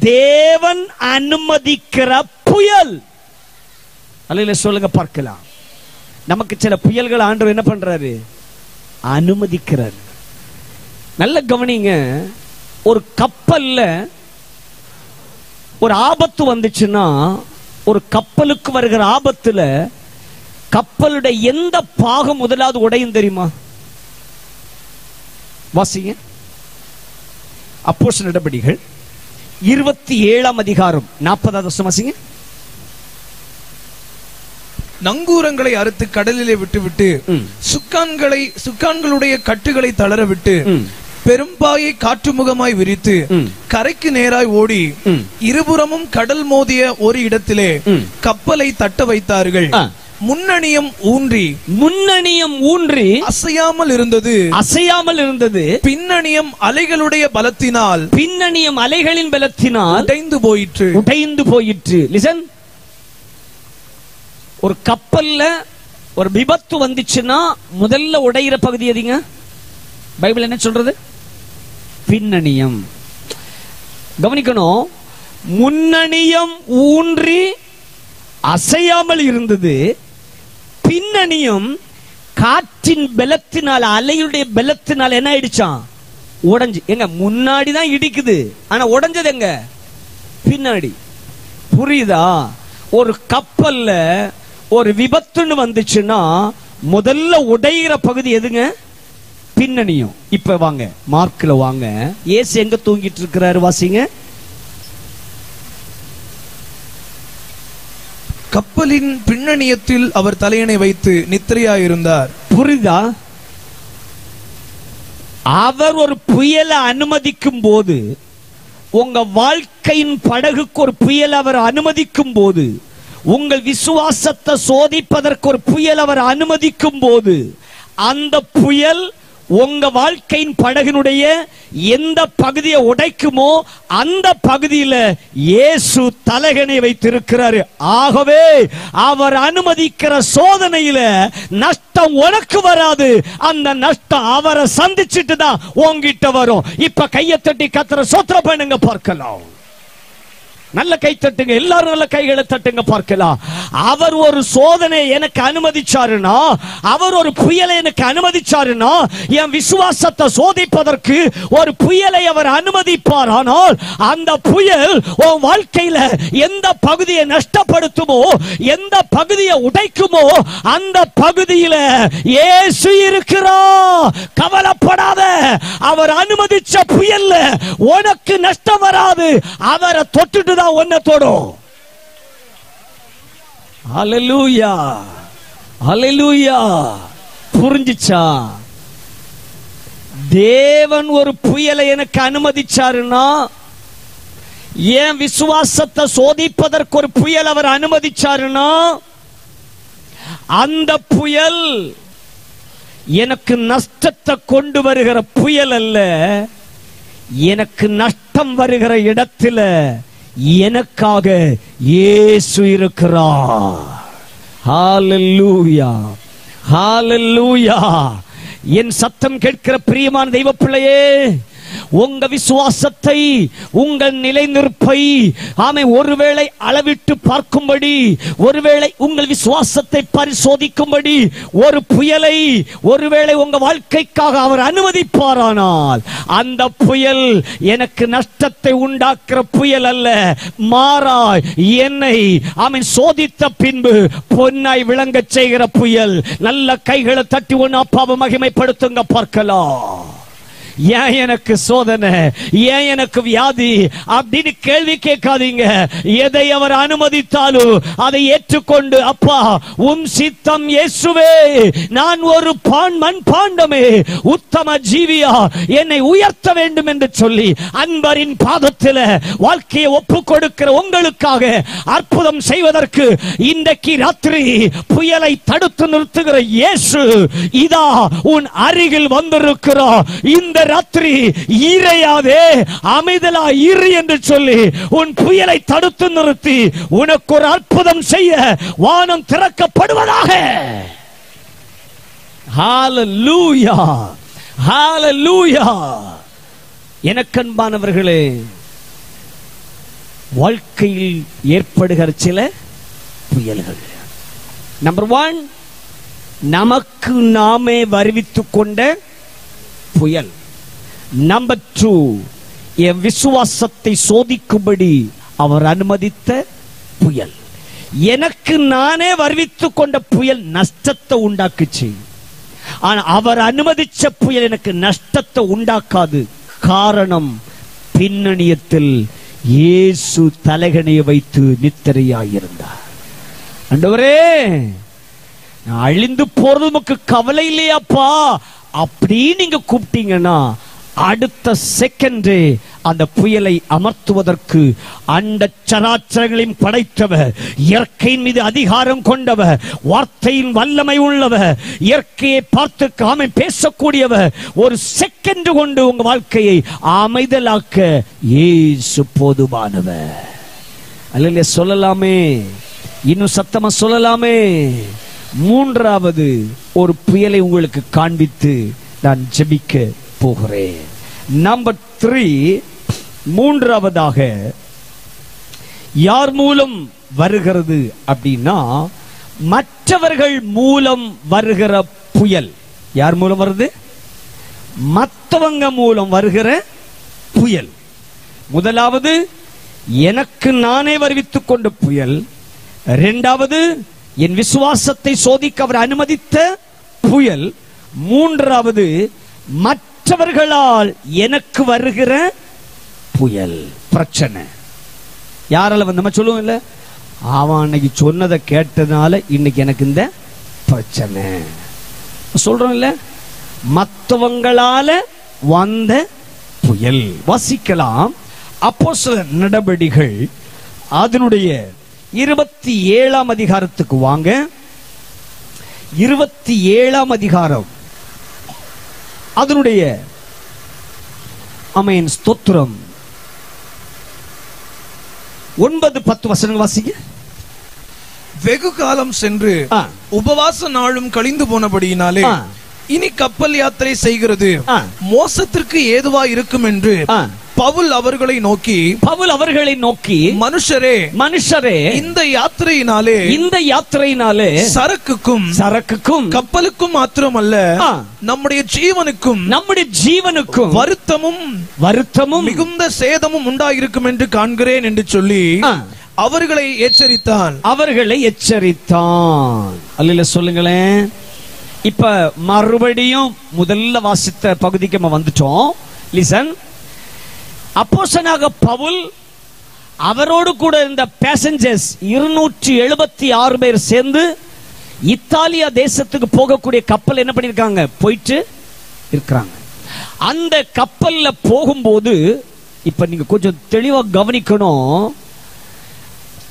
Speaker 1: தேவன் அனுமதிக்கிற புயல், அலில சொல்லுங்க பார்க்கலாம். நமக்கு சில புயல்கள் ஆண்டவர் என்ன பண்றாரு? அனுமதிக்கிறார். நல்ல கவனிங்க. ஒரு கப்பல்ல ஒரு ஆபத்து வந்துச்சுன்னா, ஒரு கப்பலுக்கு வருகிற ஆபத்துல கப்பலுடைய எந்த பாகம் முதலாவது உடையும் தெரியுமா? வாசிங்க. அப்போஸ்தலர் நடபடிகள் 27ஆம் அதிகாரம் 40வது வசனம் வாசிங்க.
Speaker 2: நங்கூரங்களை அறுத்து கடலிலே விட்டுவிட்டு சுக்கான்களுடைய கட்டுகளை தளர விட்டு பெரும்பாயை காற்றுமுகமாய் விரித்து கரைக்கு நேராய் ஓடி இருபுறமும் கடல் மோதிய ஒரு இடத்திலே கப்பலை தட்ட வைத்தார்கள். முன்னணியம் ஊன்றி அசையாமல் இருந்தது. பின்னணியம் அலைகளின் பலத்தினால் உடைந்து போயிற்று. லிசன். ஒரு கப்பல்ல ஒரு விபத்து வந்துச்சுன்னா முதல்ல உடையிற பகுதி எதுங்க? பைபிள் என்ன சொல்றது? பின்னணியம். கவனிக்கணும். முன்னணியம் ஊன்றி அசையாமல் இருந்தது. பின்னணியம் காற்றின் பலத்தினால், அலையுடைய பலத்தினால் என்ன ஆயிடுச்சான்? உடைஞ்சு. எங்க முன்னாடி தான் இடிக்குது, ஆனா உடைஞ்சது எங்க? பின்னாடி. புரியுதா? ஒரு கப்பல்ல ஒரு விபத்துன்னு வந்துச்சுன்னா முதல்ல உடையிற பகுதி எதுங்க? பின்னணியும். இப்ப வாங்க, மார்க்ல வாங்க. இயேசு எங்க தூங்கிட்டு இருக்கிறாரு? வாசிங்க. கப்பலின் பின்னணியத்தில் அவர் தலையணை வைத்து நித்திரையாயிருந்தார்.
Speaker 1: புரியுதா? அவர் ஒரு புயலை அனுமதிக்கும் போது, உங்க வாழ்க்கையின் படகுக்கு ஒரு புயல் அவர் அனுமதிக்கும் போது, உங்கள் விசுவாசத்தை சோதிப்பதற்கு ஒரு புயல் அவர் அனுமதிக்கும் போது, அந்த புயல் உங்க வாழ்க்கையின் படகினுடைய எந்த பகுதியை உடைக்குமோ அந்த பகுதியில இயேசு தலகனை வைத்திருக்கிறாரு. ஆகவே அவர் அனுமதிக்கிற சோதனையில நஷ்டம் உனக்கு வராது, அந்த நஷ்டம் அவரை சந்திச்சுட்டு தான் உங்கிட்ட வரும். இப்ப கையை தட்டி கர்த்தரை ஸ்தோத்திரம் பண்ணுங்க பார்க்கலாம். நல்ல கை தட்டுங்க, எல்லாரும் நல்ல கைகளை தட்டுங்க பார்க்கலாம். அவர் ஒரு சோதனை எனக்கு அனுமதிச்சாருன்னா, அவர் ஒரு புயலை எனக்கு அனுமதிச்சாருன்னா, என் விசுவாசத்தை சோதிப்பதற்கு ஒரு புயலை அவர் அனுமதிப்பார். ஆனால் அந்த புயல் உன் வாழ்க்கையில எந்த பகுதியை நஷ்டப்படுத்துமோ, எந்த பகுதியை உடைக்குமோ, அந்த பகுதியில இயேசு இருக்கிறார். கவலைப்படாத, அவர் அனுமதிச்ச புயல்ல உனக்கு நஷ்டம் வராது. அவரை தொட்டுட்டு ஒன்ன தொடும். ஹல்லேலூயா, ஹல்லேலூயா. புரிஞ்சுச்சா? தேவன் ஒரு புயலை எனக்கு அனுமதிச்சாருன்னா, என் விசுவாசத்தை சோதிப்பதற்கு ஒரு புயல் அவர் அனுமதிச்சாருன்னா, அந்த புயல் எனக்கு நஷ்டத்தை கொண்டு வருகிற புயல் அல்ல. எனக்கு நஷ்டம் வருகிற இடத்துல எனக்காக இயேசு இருக்கிறார். ஹல்லேலூயா, ஹல்லேலூயா. என் சத்தம் கேட்கிற பிரியமான தெய்வ பிள்ளையே, உங்க விசுவாசத்தை, உங்கள் நிலைநிற்பை ஆமை ஒருவேளை அளவிட்டு பார்க்கும்படி, ஒருவேளை உங்கள் விசுவாசத்தை பரிசோதிக்கும்படி ஒரு புயலை ஒருவேளை உங்க வாழ்க்கைக்காக அவர் அனுமதிப்பாரானால், அந்த புயல் எனக்கு நஷ்டத்தை உண்டாக்குற புயல் அல்ல, மாறாய் என்னை ஆமென் சோதித்த பின்பு பொன்னாய் விளங்க செய்கிற புயல். நல்ல கைகளை தட்டி ஒன்னு அப்பாவை மகிமைப்படுத்துங்க பார்க்கலாம். ஏன் எனக்கு சோதனை, ஏன் எனக்கு வியாதி அப்படின்னு கேள்வி கேட்காதீங்க. எதை அவர் அனுமதித்தாலும் அதை ஏற்றுக்கொண்டு, அப்பா உம் சித்தம் இயேசுவே, நான் ஒரு மண் பாண்டமே, உத்தம ஜீவியா, என்னை உயர்த்த வேண்டும் என்று சொல்லி அன்பரின் பாதத்தில் வாழ்க்கையை ஒப்பு கொடுக்கிற உங்களுக்காக அற்புதம் செய்வதற்கு இன்றைக்கு ராத்திரி புயலை தடுத்து நிறுத்துகிற இயேசு இதா உன் அருகில் வந்திருக்கிறார். இந்த ராத்திரி ஈரையாதே, அமைதலா இரு என்று சொல்லி உன் புயலை தடுத்து நிறுத்தி உனக்கு ஒரு அற்புதம் செய்ய வானம் திறக்கப்படுவதாக. ஹல்லேலூயா, ஹல்லேலூயா. எனக்கன்பானவர்களே, வாழ்க்கையில் ஏற்படுகிற சில புயல்கள். நம்பர் 1, நமக்கு நாமே வருவித்துக் கொண்ட புயல். நம்பர் 2, என் விசுவாசத்தை சோதிக்கும்படி அவர் அனுமதித்த புயல். எனக்கு நானே வருவித்துக் கொண்ட புயல் நஷ்டத்தை உண்டாக்குச்சு. ஆனா அவர் அனுமதிச்ச புயல் எனக்கு நஷ்டத்தை உண்டாக்காது. காரணம், பின்னணியத்தில் இயேசு தலகணையை வைத்து நித்திரையாயிருந்தார். ஆண்டவரே, நான் அழிந்து போறது உமக்கு கவலை இல்லையாப்பா அப்படி நீங்க கூப்பிட்டீங்கன்னா, அடுத்த செகண்டே அந்த புயலை அமர்த்துவதற்கு அண்ட சராச்சரங்களையும் படைத்தவர், இயற்கையின் மீது அதிகாரம் கொண்டவர், வார்த்தையின் வல்லமை உள்ளவர், இயற்கையை பார்த்து காமை பேசக்கூடியவர், ஒரு செகண்ட் கொண்டு உங்க வாழ்க்கையை அமைதலாக்க இயேசு போதுமானவர். அல்ல சொல்லலாமே, இன்னும் சத்தமா சொல்லலாமே. 3வது ஒரு புயலை உங்களுக்கு காண்பித்து நான் ஜெபிக்க போகிறேன். நம்பர் 3, 3வதாக யார் மூலம் வருகிறது அப்படின்னா, மற்றவர்கள் மூலம் வருகிற புயல். யார் மூலம் வருது? மற்றவங்க மூலம் வருகிற புயல். முதலாவது எனக்கு நானே வருவித்துக் கொண்ட புயல். 2வது என் விசுவாசத்தை சோதிக்க அவர் அனுமதித்த புயல். 3வது மற்றவர்களால் எனக்கு வருகிற புயல், பிரச்சனை. யாரால வந்து நம்ம சொல்லுவோம் இல்ல, அவன் அன்னைக்கு சொன்னதை கேட்டதுனால இன்னைக்கு எனக்கு இந்த பிரச்சனை சொல்றோம் இல்ல, மற்றவங்களால வந்த புயல். வாசிக்கலாம் அப்போஸ்தலர் நடபடிகள் அதனுடைய 27ஆம் அதிகாரத்துக்கு வாங்க. 27ஆம் அதிகாரம் அதனுடைய ஆமென் ஸ்தோத்திரம் 9-10 வசனங்கள் வாசிங்க.
Speaker 2: வெகு காலம் சென்று உபவாச நாளும் கழிந்து போனபடியினாலே இனி கப்பல் யாத்திரை செய்கிறது மோசத்திற்கு ஏதுவா இருக்கும் என்று பவுல் அவர்களை நோக்கி மனுஷரே இந்த யாத்திரையினாலே சரக்குக்கும் கப்பலுக்கும் மாத்திரமல்ல நம்முடைய ஜீவனுக்கும் வருத்தமும் மிகுந்த சேதமும் உண்டாயிருக்கும் என்று காண்கிறேன் என்று சொல்லி அவர்களை எச்சரித்தான்.
Speaker 1: அல்லேலூயா சொல்லுங்களேன். இப்ப மறுபடியும் முதல்ல வாசித்த பகுதிக்கு நம்ம வந்துட்டோம். லிசன். அப்போஸ்தலனாக பவுல் அவரோடு கூட இருந்த பேசஞ்சர்ஸ் 276 பேர் சேர்ந்து இத்தாலியா தேசத்துக்கு போகக்கூடிய கப்பல் என்ன பண்ணிருக்காங்க? போயிட்டு இருக்காங்க. அந்த கப்பல்ல போகும்போது இப்ப நீங்க கொஞ்சம் தெளிவா கவனிக்கணும்.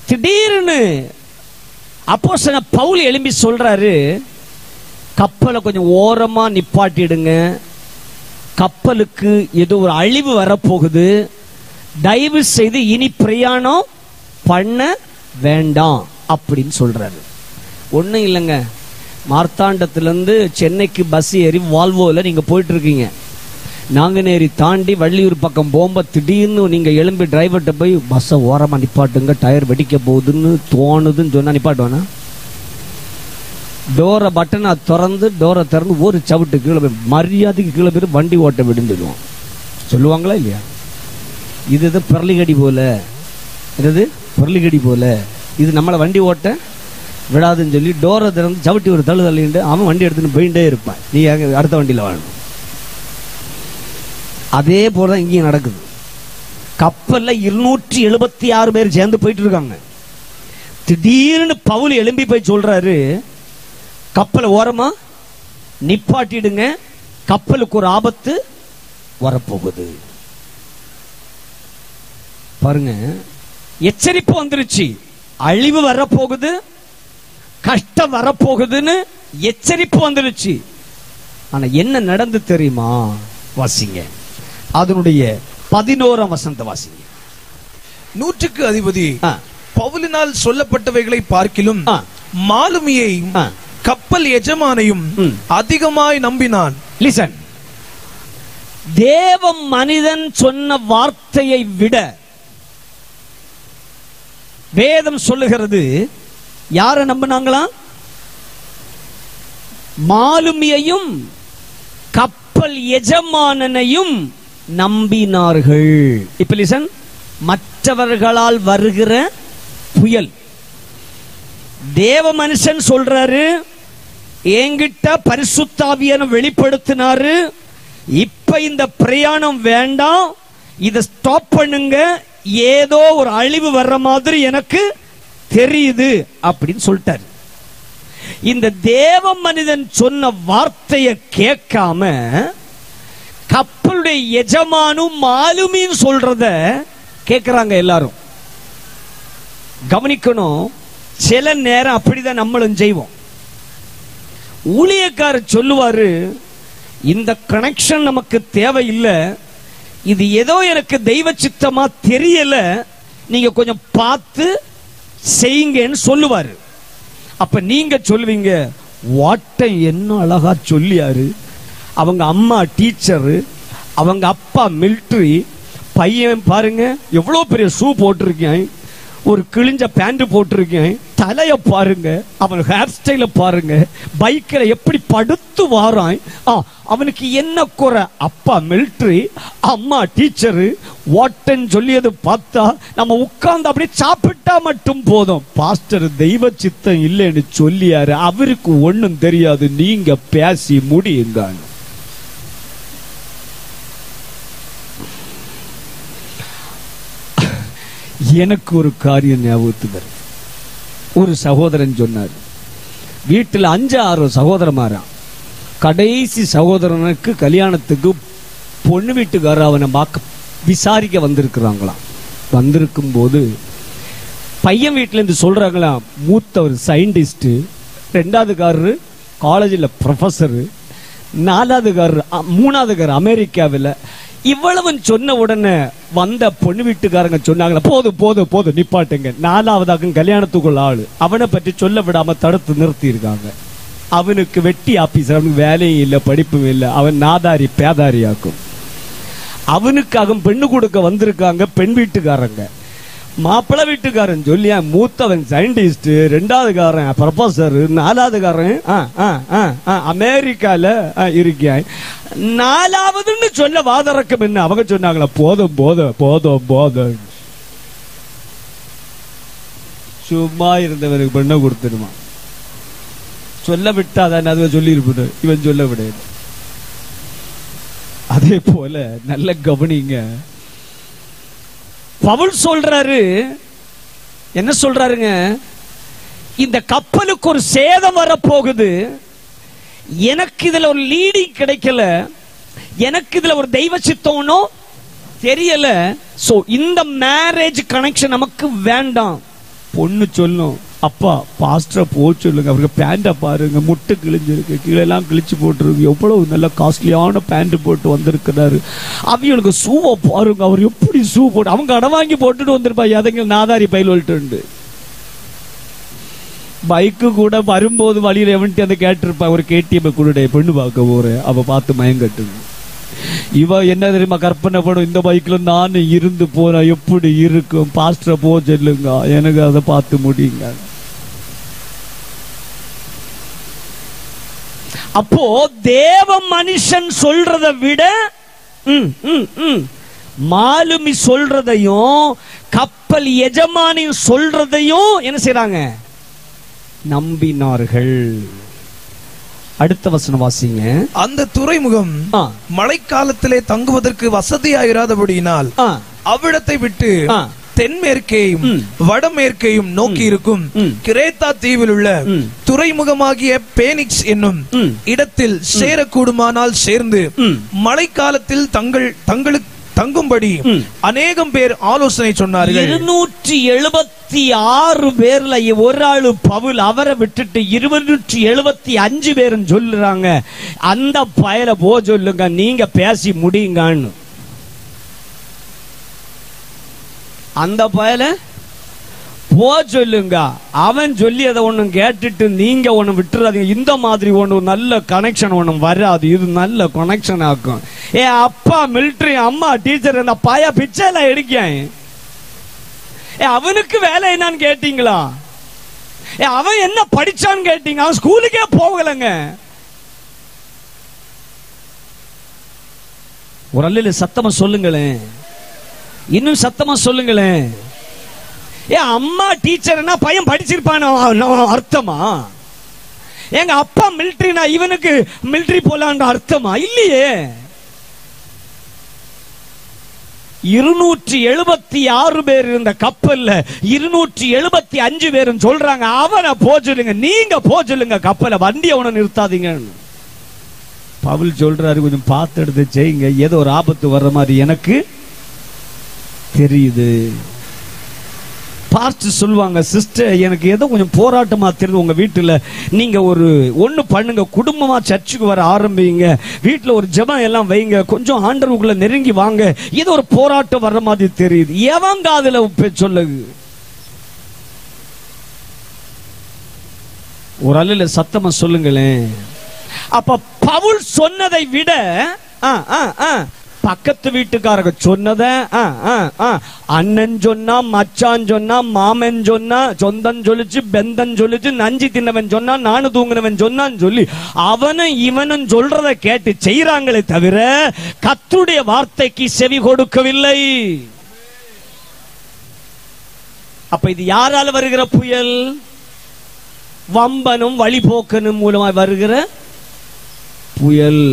Speaker 1: திடீர்னு அப்போஸ்தலன் பவுல் எழும்பி சொல்றாரு, கப்பலை கொஞ்சம் ஓரமா நிப்பாட்டிடுங்க, கப்பலுக்கு ஏதோ ஒரு அழிவு வரப்போகுது, தயவு செய்து இனி பிரயாணம் பண்ண வேண்டாம் அப்படின்னு சொல்றாரு. ஒன்னும் இல்லைங்க, மார்த்தாண்டத்திலிருந்து சென்னைக்கு பஸ் ஏறி வால்வோல நீங்க போயிட்டு இருக்கீங்க. நாங்குநேரி தாண்டி வள்ளியூர் பக்கம் போகும்போது திடீர்னு நீங்க எழும்பி டிரைவர்கிட்ட போய் பஸ்ஸை ஓரமா நிப்பாட்டுங்க, டயர் வெடிக்க போகுதுன்னு தோணுதுன்னு சொன்னா நிப்பாட்டுவானா? டோரை பட்டனை திறந்து ஒரு சவுட்டு கீழே போய் மரியாதைக்கு கீழே போய் வண்டி ஓட்ட விடுந்துடுவோம். சொல்லுவாங்களா இல்லையா? இது பெரளிகடி போல இது நம்மளை வண்டி ஓட்ட விடாதுன்னு சொல்லி டோரை திறந்து சவுட்டி ஒரு தள்ளிட்டு அவன் வண்டி எடுத்துன்னு போயிட்டே இருப்பான். நீ அடுத்த வண்டியில் வாழணும். அதே போலதான் இங்கேயும் நடக்குது. கப்பல்ல 276 பேர் சேர்ந்து போயிட்டு இருக்காங்க. திடீர்னு பவுல் எழும்பி போய் சொல்றாரு, கப்பலை ஓரமா நிப்பாட்டிடுங்க, கப்பலுக்கு ஒரு ஆபத்து வரப்போகுது. பாருங்க, எச்சரிப்பு வந்துருச்சு. அழிவு வரப்போகுது, கஷ்டம் வரப்போகுதுன்னு எச்சரிப்பு வந்துருச்சு. ஆனா என்ன நடந்து தெரியுமா? வாசிங்க. அதனுடைய 11ஆம் வசனத்தை வாசிங்க.
Speaker 2: 100க்கு அதிபதி பவுலினால் சொல்லப்பட்டவைகளை பார்க்கிலும் மாலுமியை கப்பல் எஜமானையும் அதிகமாய் நம்பினான்.
Speaker 1: லிசன். தேவ மனிதன் சொன்ன வார்த்தையை விட வேதம் சொல்லுகிறது யாரை நம்பினாங்களா? மாலுமியையும் கப்பல் எஜமானனையும் நம்பினார்கள். இப்ப லிசன். மற்றவர்களால் வருகிற புயல், தேவ மனுஷன் சொல்றாரு, என்கிட்ட பரிசுத்த ஆவியான வெளிப்படுத்தினாரு, இப்ப இந்த பிரயாணம் வேண்டாம், இத ஸ்டாப் பண்ணுங்க, ஏதோ ஒரு அழிவு வர்ற மாதிரி எனக்கு தெரியுது அப்படின்னு சொல்லிட்டாரு. இந்த தேவ மனிதன் சொன்ன வார்த்தையை கேட்காம கப்பலுடைய எஜமானும் மாலுமின்னு சொல்றத கேட்கிறாங்க எல்லாரும். கவனிக்கணும். சில நேரம் அப்படிதான் நம்மளும் செய்வோம். ஊழியக்காரர் சொல்லுவாரு, இந்த கனெக்ஷன் நமக்கு தேவையில்லை, இது ஏதோ எனக்கு தெய்வ சித்தமா தெரியல, நீங்க கொஞ்சம் பார்த்து செய்யுங்கன்னு சொல்லுவாரு. அப்ப நீங்க சொல்லுவீங்க, வாட்டை என்ன அழகா சொல்லியாரு, அவங்க அம்மா டீச்சரு, அவங்க அப்பா மிலிட்டரி, பையன் பாருங்க எவ்வளவு பெரிய ஷூ போட்டிருக்கேன், ஒரு கிழிஞ்ச பேண்ட் போட்டிருக்கேன், தலைய பாருங்க, அவன் ஹேர் ஸ்டைல பாருங்க, பைக்கில் எப்படி படுத்து வாரான், அவனுக்கு என்ன குறை, அப்பா மிலிட்டரி அம்மா டீச்சரு, வாட்டன் சொல்லியது பார்த்தா நம்ம உட்கார்ந்து அப்படியே சாப்பிட்டா மட்டும் போதும். பாஸ்டர் தெய்வ சித்தம் இல்லைன்னு சொல்லியாரு, அவருக்கு ஒண்ணும் தெரியாது, நீங்க பேசி முடியுங்க. எனக்கு ஒரு காரியம் ஞாபகத்துக்கு வருது. ஒரு சகோதரன் சொன்னார், வீட்டில் 5-6 சகோதரமாராம். கடைசி சகோதரனுக்கு கல்யாணத்துக்கு பொண்ணு வீட்டுக்கார அவனை விசாரிக்க வந்திருக்கிறாங்களாம். வந்திருக்கும் போது பையன் வீட்டுல இருந்து சொல்றாங்களாம், மூத்தவர் சயின்டிஸ்ட், 2வது காரரு காலேஜில் ப்ரொஃபஸரு, மூணாவது கார் அமெரிக்காவில். இவ்வளவு சொன்ன உடனே வந்த பொண்ணு வீட்டுக்காரங்க சொன்னாங்களா, போதும் போதும் போதும் நிப்பாட்டுங்க. நாலாவதாக கல்யாணத்துக்குள்ள ஆளு அவனை பற்றி சொல்ல விடாம தடுத்து நிறுத்தி இருக்காங்க. அவனுக்கு வெட்டி ஆபீசர், அவனுக்கு வேலையும் இல்லை படிப்பும் இல்லை, அவன் நாதாரி பேதாரியாக்கும். அவனுக்காக பெண்ணு கொடுக்க வந்திருக்காங்க பெண் வீட்டுக்காரங்க. மாப்பிள்ளை வீட்டுக்காரன் சொல்லியா, மூத்தவன் சயின்டிஸ்ட், ரெண்டாவது காரன் ப்ரொஃபசர், நாலாவது காரன் அமெரிக்கால இருக்கான், நாலாவதுன்னு சொல்ல வாதறக்கம் என்ன. அவங்க சொன்னாங்களா, போதும் போதும் போதும் போதும். சும்மா இருந்தவனுக்கு பெண்ணை கொடுத்துருமா, சொல்ல விட்டாதான் அதுவ சொல்லி இருப்பது, இவன் சொல்ல விடையாது. அதே போல நல்ல கவனிங்க, பவுல் சொல்றாரு, என்ன சொல்றாருங்க, இந்த கப்பலுக்கு ஒரு சேதம் வரப்போகுது, எனக்கு இதுல ஒரு லீடிங் கிடைக்கல, எனக்கு இதுல ஒரு தெய்வ சித்தம்னோ தெரியல, சோ இந்த மேரேஜ் கனெக்ஷன் நமக்கு வேண்டாம். பொண்ணு சொல்லும், அப்பா பாஸ்டரை போக சொல்லுங்க, அவருக்கு பேண்ட பாருங்க, முட்டை கிழிஞ்சிருக்கு, கீழே எல்லாம் கிழிச்சு போட்டுருக்கு, எவ்வளவு நல்ல காஸ்ட்லியான பேண்ட் போட்டு வந்திருக்கிறாரு, அவங்களுக்கு ஷூவை பாருங்க, அவர் எப்படி ஷூ போட்டு, அவங்க கடன் வாங்கி போட்டுட்டு வந்திருப்பா, எதங்க நாதாரி பயில் வலிட்டு. பைக்கு கூட வரும்போது வழியில எவன்ட்டு அதை கேட்டிருப்பா, ஒரு கேடிஎம் கூட பெண்ணு பார்க்க போறேன், அவ பார்த்து மயங்கட்டுங்க. இவ என்ன தெரியுமா கற்பனை படும், இந்த பைக்ல நான் இருந்து போனா எப்படி இருக்கும், பாஸ்டரை போக சொல்லுங்க, எனக்கு அதை பார்த்து முடியுங்க. அப்போ தேவ மனுஷன் சொல்றதை விட மாலுமி சொல்றதையும் கப்பல் எஜமானி சொல்றதையும் என்ன செய்றாங்க, நம்பினார்கள். அடுத்த வசனம் வாசிங்க.
Speaker 2: அந்த துறைமுகம் மழைக்காலத்திலே தங்குவதற்கு வசதியாயிராதபடியினால் அவ்விடத்தை விட்டு தென்மேற்கேயும் வடமேற்கேயும் நோக்கி இருக்கும் கிரேத்தா தீவில் உள்ள துறைமுகமாகிய பேனிக்ஸ் என்னும் இடத்தில் சேரக்கூடுமானால் சேர்ந்து மழைக்காலத்தில் தங்களுக்கு தங்கும்படி அநேகம் பேர் ஆலோசனை சொன்னார்கள். 276 பேர்ல ஒரு ஆளு பவுல், அவரை விட்டுட்டு 275 பேரும் சொல்லுறாங்க, அந்த பயல போ சொல்லுங்க, நீங்க பேசி முடியுங்கன்னு. அந்த பயல போ சொல்லுங்க, அவன் சொல்லி அதை ஒண்ணும் கேட்டுட்டு நீங்க ஒண்ணு விட்டுறாதீங்க. இந்த மாதிரி ஒண்ணு நல்ல கனெக்ஷன் ஒண்ணும் வராது, இது நல்ல கனெக்ஷன் ஆக்கும். அப்பா மிலிட்டரி, அம்மா டீச்சர், இந்த பைய பிச்சைல எடுக்க, அவனுக்கு வேலை என்னன்னு கேட்டீங்களா? அவன் என்ன படிச்சான்னு கேட்டீங்க? அவன் ஸ்கூலுக்கே போகலங்க. ஒரு அல்ல சத்தமா சொல்லுங்களேன், இன்னும் சத்தமா சொல்லுங்களேன். அம்மா டீச்சர்னா பையன் படிச்சிருப்பான அர்த்தமா? எங்க அப்பா மிலிட்டரினா இவனுக்கு மிலிட்டரி போலான்ற அர்த்தமா? இல்லையே. 276 பேர் இருந்த கப்பல்ல 275 பேரும் சொல்றாங்க, அவனை போ சொல்லுங்க, நீங்க போ சொல்லுங்க, கப்பலை வண்டி அவனை நிறுத்தாதீங்க. பவுல் சொல்றாரு, கொஞ்சம் பார்த்து எடுத்து செய்யுங்க, ஏதோ ஒரு ஆபத்து வர்ற மாதிரி எனக்கு தெரியுது. பாஸ்டர் சொல்லுவாங்க, சிஸ்டர் எனக்கு ஏதோ கொஞ்சம் போராட்டமா தெரியுது, உங்க வீட்டுல நீங்க ஒண்ணு பண்ணுங்க, குடும்பமா சர்ச்சுக்கு வர ஆரம்பிங்க, வீட்டுல ஒரு ஜெபம் எல்லாம் வைங்க, கொஞ்சம் ஆண்டவருக்குள்ள நெருங்கி வாங்க, ஏதோ ஒரு போராட்டம் வர்ற மாதிரி தெரியுது. எவங்க அதுல சொல்லுங்க, ஒரு அல்ல சத்தமா சொல்லுங்களேன். அப்ப பவுல் சொன்னதை விட பக்கத்து வீட்டுக்காரங்க சொன்னத, அண்ணன் சொன்னா, மச்சான் சொன்னா, மாமன் சொன்னா, சொந்தன் சொல்லிச்சு, பெந்தன் சொல்லிச்சு, நஞ்சி தின்னவன் சொன்னா, நானு தூங்கினவன் சொன்னான்னு சொல்லி அவனும் இவனும் சொல்றத கேட்டு செய்யறாங்களே தவிர கர்த்தருடைய வார்த்தைக்கு செவி கொடுக்கவில்லை. அப்ப இது யாரால வருகிற புயல்? வம்பனும் வழிபோக்கனும் மூலமாய் வருகிற புயல்.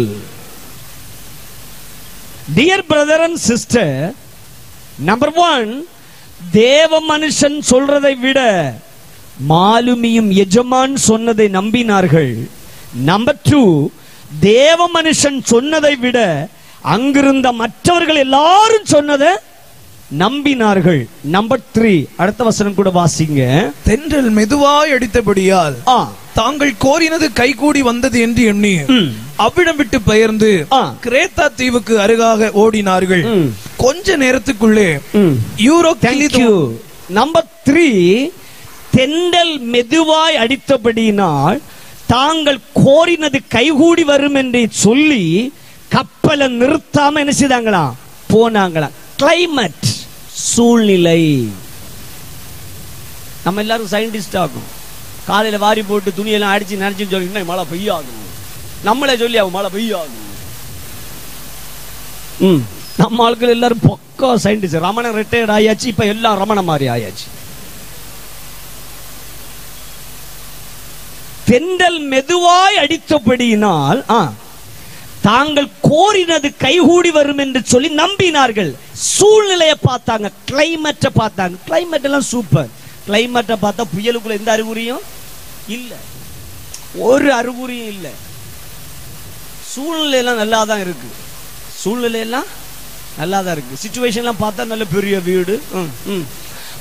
Speaker 2: Dear brother and sister, number 1, தேவ மனுஷன் சொல்றதை விட மாலுமியும் எஜமான் சொன்னதை நம்பினார்கள். நம்பர் 2, தேவ மனுஷன் சொன்னதை விட அங்கிருந்த மற்றவர்கள் எல்லாரும் சொன்னதை
Speaker 1: நம்பினார்கள். நம்பர் 3, அடுத்த வசனம் கூட வாசிங்க.
Speaker 2: தென்றல் மெதுவாய் அடித்தபடியால் தாங்கள் கோரினது கைகூடி வந்தது என்று எண்ணி அவ்விடம் விட்டு பெயர்ந்து கிரேத்தா தீவுக்கு அருகாக ஓடினார்கள். கொஞ்ச நேரத்துக்குள்ளே
Speaker 1: நம்பர் 3, தென்றல் மெதுவாய் அடித்தபடியினால் தாங்கள் கோரினது கைகூடி வரும் என்று சொல்லி கப்பலை நிறுத்தாம என்ன செய்தாங்களா? போனாங்களா? கிளைமேட், சூழ்நிலை. நம்ம எல்லாரும் சயின்டிஸ்ட் ஆகும். காலையில வாரி போட்டு துணியெல்லாம் அடிச்சு நினைச்சு சொல்லி மழை பெய்யாகும். நம்மளே சொல்லி அவன் மழை பெய்யாகும். நம்ம ஆட்கள் எல்லாரும் பக்கா சயின்டிஸ்ட். ரமணன் ரிட்டையர்ட் ஆயாச்சு, இப்ப எல்லாம் ரமண மாதிரி ஆயாச்சு. தென்றல் மெதுவாய் அடித்தபடியினால் தாங்கள் கோரினது கைகூடி வரும் என்று சொல்லி நம்பினார்கள். சூழ்நிலையை பார்த்தாங்க, கிளைமேட்டை பார்த்தாங்க. கிளைமேட் எல்லாம் சூப்பர். கிளைமேட்டை பார்த்தா புயலுக்குள்ள எந்த அறிகுறியும் இல்ல, ஒரு அறிகுறியும் இல்ல. சூழ்நிலை எல்லாம் நல்லா தான் இருக்கு. சூழ்நிலை எல்லாம் நல்லா தான் இருக்கு. சிச்சுவேஷன்லாம் பார்த்தா நல்ல பெரிய வீடு,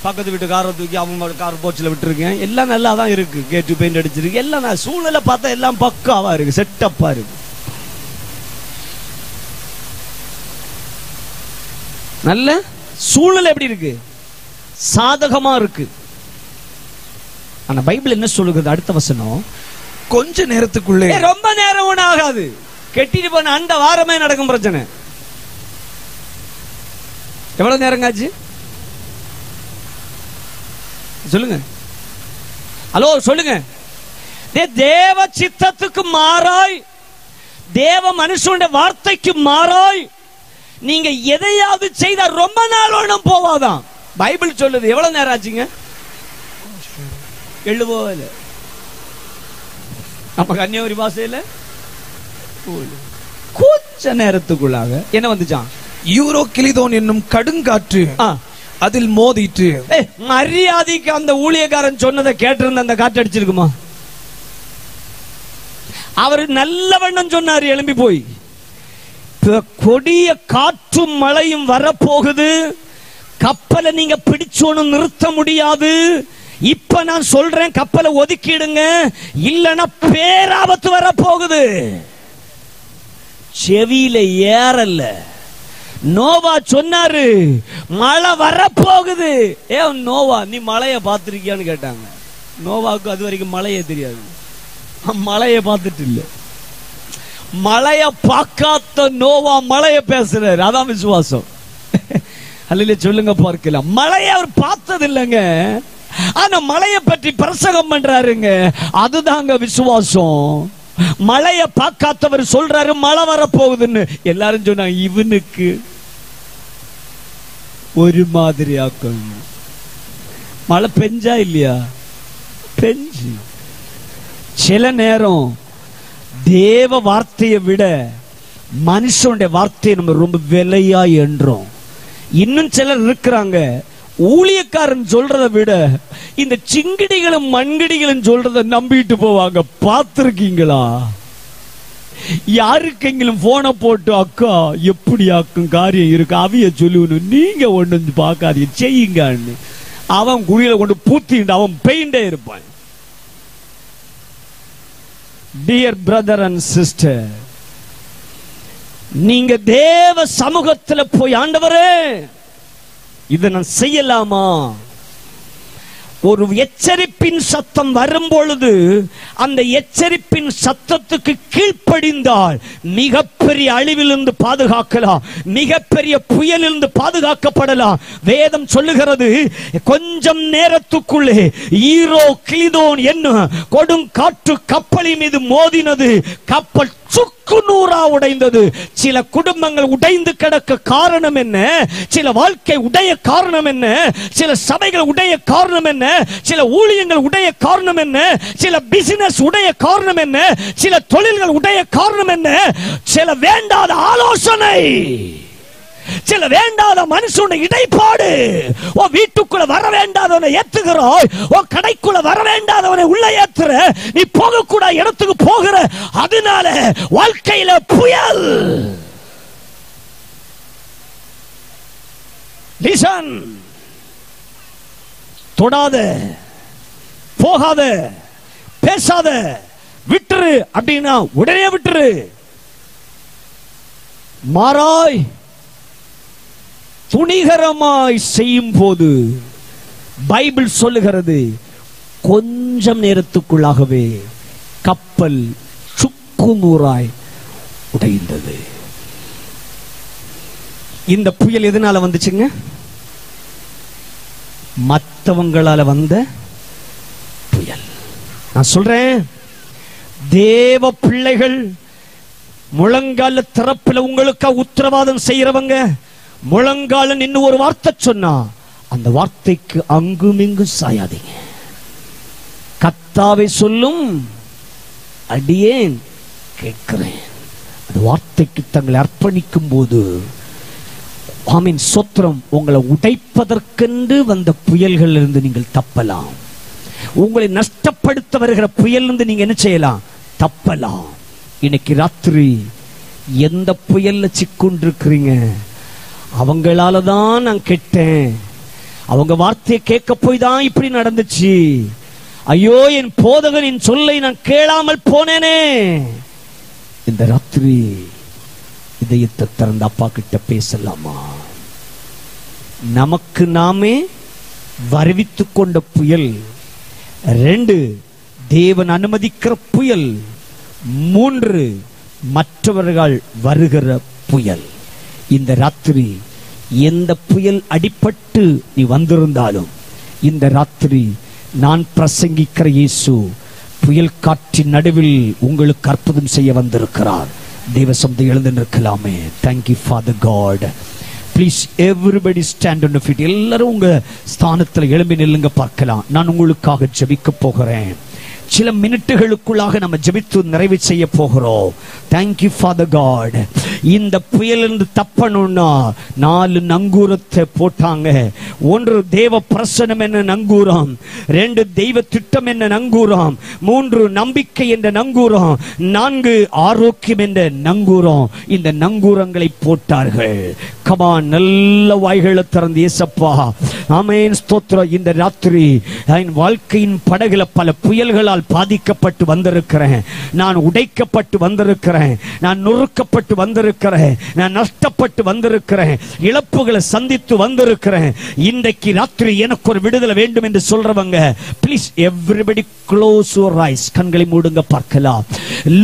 Speaker 1: பக்கத்து வீட்டு காரை தூக்கி அவங்க கார் போச்சில் விட்டுருக்கேன், எல்லாம் நல்லா தான் இருக்கு. கேட்டு பெயிண்ட் அடிச்சிருக்கு, எல்லாம் சூழ்நிலை பார்த்தா எல்லாம் பக்காவா இருக்கு, செட்டப்பா இருக்கு. நல்ல சூழ்நிலை எப்படி இருக்கு? சாதகமா இருக்கு. ஆனா பைபிள் என்ன சொல்லுகிறது? அடுத்த வசனம்,
Speaker 2: கொஞ்ச நேரத்துக்குள்ளே,
Speaker 1: ரொம்ப நேரம் ஒன்றும் ஆகாது, கெட்டிட்டு போன அண்ட வாரமே நடக்கும் பிரச்சனை. எவ்வளவு நேரம் ஆச்சு சொல்லுங்க? ஹலோ சொல்லுங்க. தேவ சித்தத்துக்கு மாறாய், தேவ மனுஷனுடைய வார்த்தைக்கு மாறாய் நீங்க எதையாவது செய்த ரொம்ப நாள் ஒன்றும் போவாதான். பைபிள் சொல்லுது. எவ்வளவு நேரம் ஆச்சுங்க? எழுபோல நம்ம கன்னியாகுமரி பாசையில கொஞ்ச நேரத்துக்குள்ளாக என்ன வந்துச்சான்?
Speaker 2: யூரோகிலிதோன் என்னும் கடுங்காற்று அதில் மோதிட்டு.
Speaker 1: மரியாதைக்கு அந்த ஊழியக்காரன் சொன்னதை கேட்டிருந்த அந்த காற்று அடிச்சிருக்குமா? அவர் நல்ல வண்ணம் சொன்னார். எழும்பி போய், கொடிய காற்றும் மழையும் வரப்போகுது, கப்பலை நீங்க பிடிச்சோன்னு நிறுத்த முடியாது. இப்ப நான் சொல்றேன், கப்பலை ஒதுக்கிடுங்க, இல்லைன்னா பேராபத்து வரப்போகுது. செவியில ஏறல. நோவா சொன்னாரு, மழை வரப்போகுது. நோவா நீ மழைய பார்த்திருக்கியான்னு கேட்டாங்க. நோவாவுக்கு அது வரைக்கும் மழையே தெரியாது. மழைய பார்த்துட்டு இல்ல, மழைய பார்க்காத நோவா மழைய பேசுறாரு. அதான் விசுவாசம். அல்ல சொல்லுங்க பார்க்கலாம். மழைய அவர் பார்த்தது இல்லைங்க, ஆனா மழைய பற்றி பிரசங்கம் பண்றாருங்க. அதுதாங்க விசுவாசம். மழைய பார்க்காதவர் சொல்றாரு மழை வரப்போகுதுன்னு. எல்லாரும் சொன்னாங்க இவனுக்கு ஒரு மாதிரி ஆக்கும். மழை பெஞ்சா இல்லையா? பெஞ்சு. சில நேரம் தேவ வார்த்தையை விட மனுஷனுடைய வார்த்தையை நம்ம ரொம்ப விலையா என்றோம். இன்னும் சிலர் இருக்கிறாங்க, ஊழியக்காரன் சொல்றதை விட இந்த சிங்கிடிகளும் மண்கிடிகளும் சொல்றதை நம்பிட்டு போவாங்க. பார்த்திருக்கீங்களா? யாருக்கெങ്കിലും போனை போட்டு அக்கா எப்படி ஆக்கும் காரியம் இருக்கு அவைய சொல்லுவணும், நீங்க ஒண்ணு பார்க்காதீங்க செய்யுங்க. அவன் குழியில கொண்டு பூத்திட்டு அவன் பெயிண்டே இருப்பான். டியர் பிரதர் அண்ட் சிஸ்டர், நீங்க தேவ சமூகத்தில் போய், ஆண்டவரே இதை நான் செய்யலாமா? ஒரு எச்சரிப்பின் சத்தம் வரும் பொழுது அந்த எச்சரிப்பின் சத்தத்துக்கு கீழ்ப்படிந்தால் மிகப்பெரிய அழிவிலிருந்து பாதுகாக்கலாம், மிகப்பெரிய புயலிலிருந்து பாதுகாக்கப்படலாம். வேதம் சொல்லுகிறது, கொஞ்சம் நேரத்துக்குள்ளே யூரோகிலிதோன் என்ன கொடுங்காற்று கப்பலின் மீது மோதினது. கப்பல் சுக்கு நூறா உடைந்தது. சில குடும்பங்கள் உடைந்து கிடக்க காரணம் என்ன? சில வாழ்க்கை உடைய காரணம் என்ன? சில சபைகள் உடைய காரணம் என்ன? சில ஊழியங்கள் உடைய காரணம் என்ன? சில பிசினஸ் உடைய காரணம் என்ன? சில தொழில்கள் உடைய காரணம் என்ன? சில வேண்டாத ஆலோசனை, சில வேண்டாத மனுஷனுடைய இடைப்பாடு. ஓ வீட்டுக்குள்ள வர வேண்டாதவனை ஏத்துகிறாய், ஓ கடைக்குள்ள வர வேண்டாதவனை உள்ள ஏத்துற, நீ போகக்கூட இடத்துக்கு போகிற. அதனால வாழ்க்கையில புயல். லிசன். தொடாத, போகாத, பேசாத, விட்டுரு அப்படின்னா உடனே விட்டுரு. மாறாய் துணிகரமாய் செய்யும் போது பைபிள் சொல்லுகிறது கொஞ்சம் நேரத்துக்குள்ளாகவே கப்பல் சுக்குநூறாய் உடைந்தது. இந்த புயல் எதனால வந்துச்சுங்க? மற்றவங்களால வந்த புயல். நான் சொல்றேன், தேவ பிள்ளைகள் முழங்கால திறப்பில் உங்களுக்கு உத்தரவாதம் செய்யறவங்க முழங்கால நின்னு ஒரு வார்த்தை சொன்னா அந்த வார்த்தைக்கு அங்கும் இங்கும் சாயாதீங்க. கர்த்தாவே சொல்லும், அடியேன் கேட்கிறேன். அந்த வார்த்தைக்கு தங்களை அர்ப்பணிக்கும் போது ஆமீன் சோத்திரம், உங்களை உடைப்பதற்கென்று வந்த புயல்கள் இருந்து நீங்கள் தப்பலாம். உங்களை நஷ்டப்படுத்த வருகிற புயல் இருந்து நீங்க என்ன செய்யலாம்? தப்பலாம். இன்னைக்கு ராத்திரி எந்த புயல்ல சிக்கொண்டிருக்கிறீங்க? அவங்களால தான் நான் கேட்டேன், அவங்க வார்த்தையை கேட்க போய் தான் இப்படி நடந்துச்சு. ஐயோ, என் போதகனின் சொல்லை நான் கேளாமல் போனேனே. இந்த ராத்திரி இதயத்தை திறந்த அப்பா கிட்ட பேசலாமா? நமக்கு நாமே வருவித்துக் கொண்ட புயல் 2, தேவன் அனுமதிக்கிற புயல் 3, மற்றவர்கள் வருகிற புயல். இந்த ராத்திரி எந்த புயல் அடிபட்டு நீ வந்திருந்தாலும் இந்த ராத்திரி நான் பிரசங்கிக்கிற இயேசு புயல் காற்றின் நடுவில் உங்களுக்கு அற்புதம் செய்ய வந்திருக்கிறார். தேவ சமூகத்தில் எழுந்து நிற்கலாமே. Thank you Father God. Please everybody stand on your feet. எல்லாரும் உங்க ஸ்தானத்தில் எழும்பி நில்லுங்க பார்க்கலாம். நான் உங்களுக்காக ஜெபிக்க போகிறேன். சில மினிட்டுகளுக்குள்ளாக நம்ம ஜெபித்து நிறைவு செய்ய போகிறோம். Thank you Father God. இந்த புயலிருந்து தப்பணும்னா 4 நங்கூரத்தை போட்டாங்க. 1 தேவ பிரசனம் என்ன நங்கூரம், 2 தெய்வ திட்டம் என்ன நங்கூரம், 3 நம்பிக்கை என்ற நங்கூரம், 4 ஆரோக்கியம் என்ற நங்கூரம். இந்த நங்கூரங்களை போட்டார்கள். கமா, நல்ல வாய்களை திறந்து இயேசப்பா, ஆமென் ஸ்தோத்திரம். இந்த ராத்திரி என் வாழ்க்கையின் படகுல பல புயல்களால் பாதிக்கப்பட்டு வந்திருக்கிறேன். நான் உடைக்கப்பட்டு வந்திருக்கிறேன், நான் நொறுக்கப்பட்டு வந்திருக்கிறேன், நான் நஷ்டப்பட்டு வந்திருக்கிறேன், இழப்புகளை சந்தித்து வந்திருக்கிறேன். இன்றைக்கு ராத்திரி எனக்கு ஒரு விடுதலை வேண்டும் என்று சொல்றவங்க please everybody close your eyes. கண்களை மூடுங்க பார்க்கலாம்.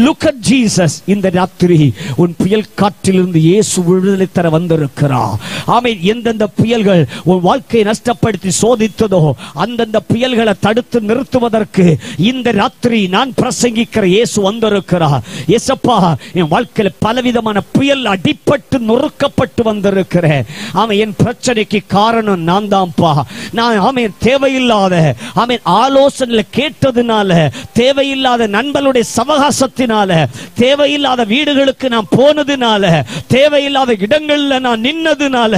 Speaker 1: Look at Jesus. இந்த ராத்திரி உன் புயல் காற்றிலிருந்து இயேசு விடுதலை தர வந்திருக்கிறார். ஆமென். எந்தெந்த புயல்கள் உன் வாழ்க்கையை நஷ்டப்படுத்தி சோதித்ததோ அந்தந்த புயல்களை தடுத்து நிறுத்துவதற்கு இந்த ராத்திரி நான் பிரசங்கிக்கிற இயேசு வந்திருக்கிறார். இயேசப்பா, என் வாழ்க்கையில பலவிதமான புயல் அடிபட்டு நொறுக்கப்பட்டு வந்திருக்கிறேன். ஆமென். என் பிரச்சனைக்கு காரணம் நான் தான்ப்பா. நான் ஆமென் தேவையில்லாத ஆமென் ஆலோசனை கேட்டதுனால, தேவையில்லாத நண்பர்களுடைய சவகாசத்தினால, தேவையில்லாத வீடுகளுக்கு நான் போனதுனால, தேவையில்லாத இடங்கள்ல நான் நின்னதுனால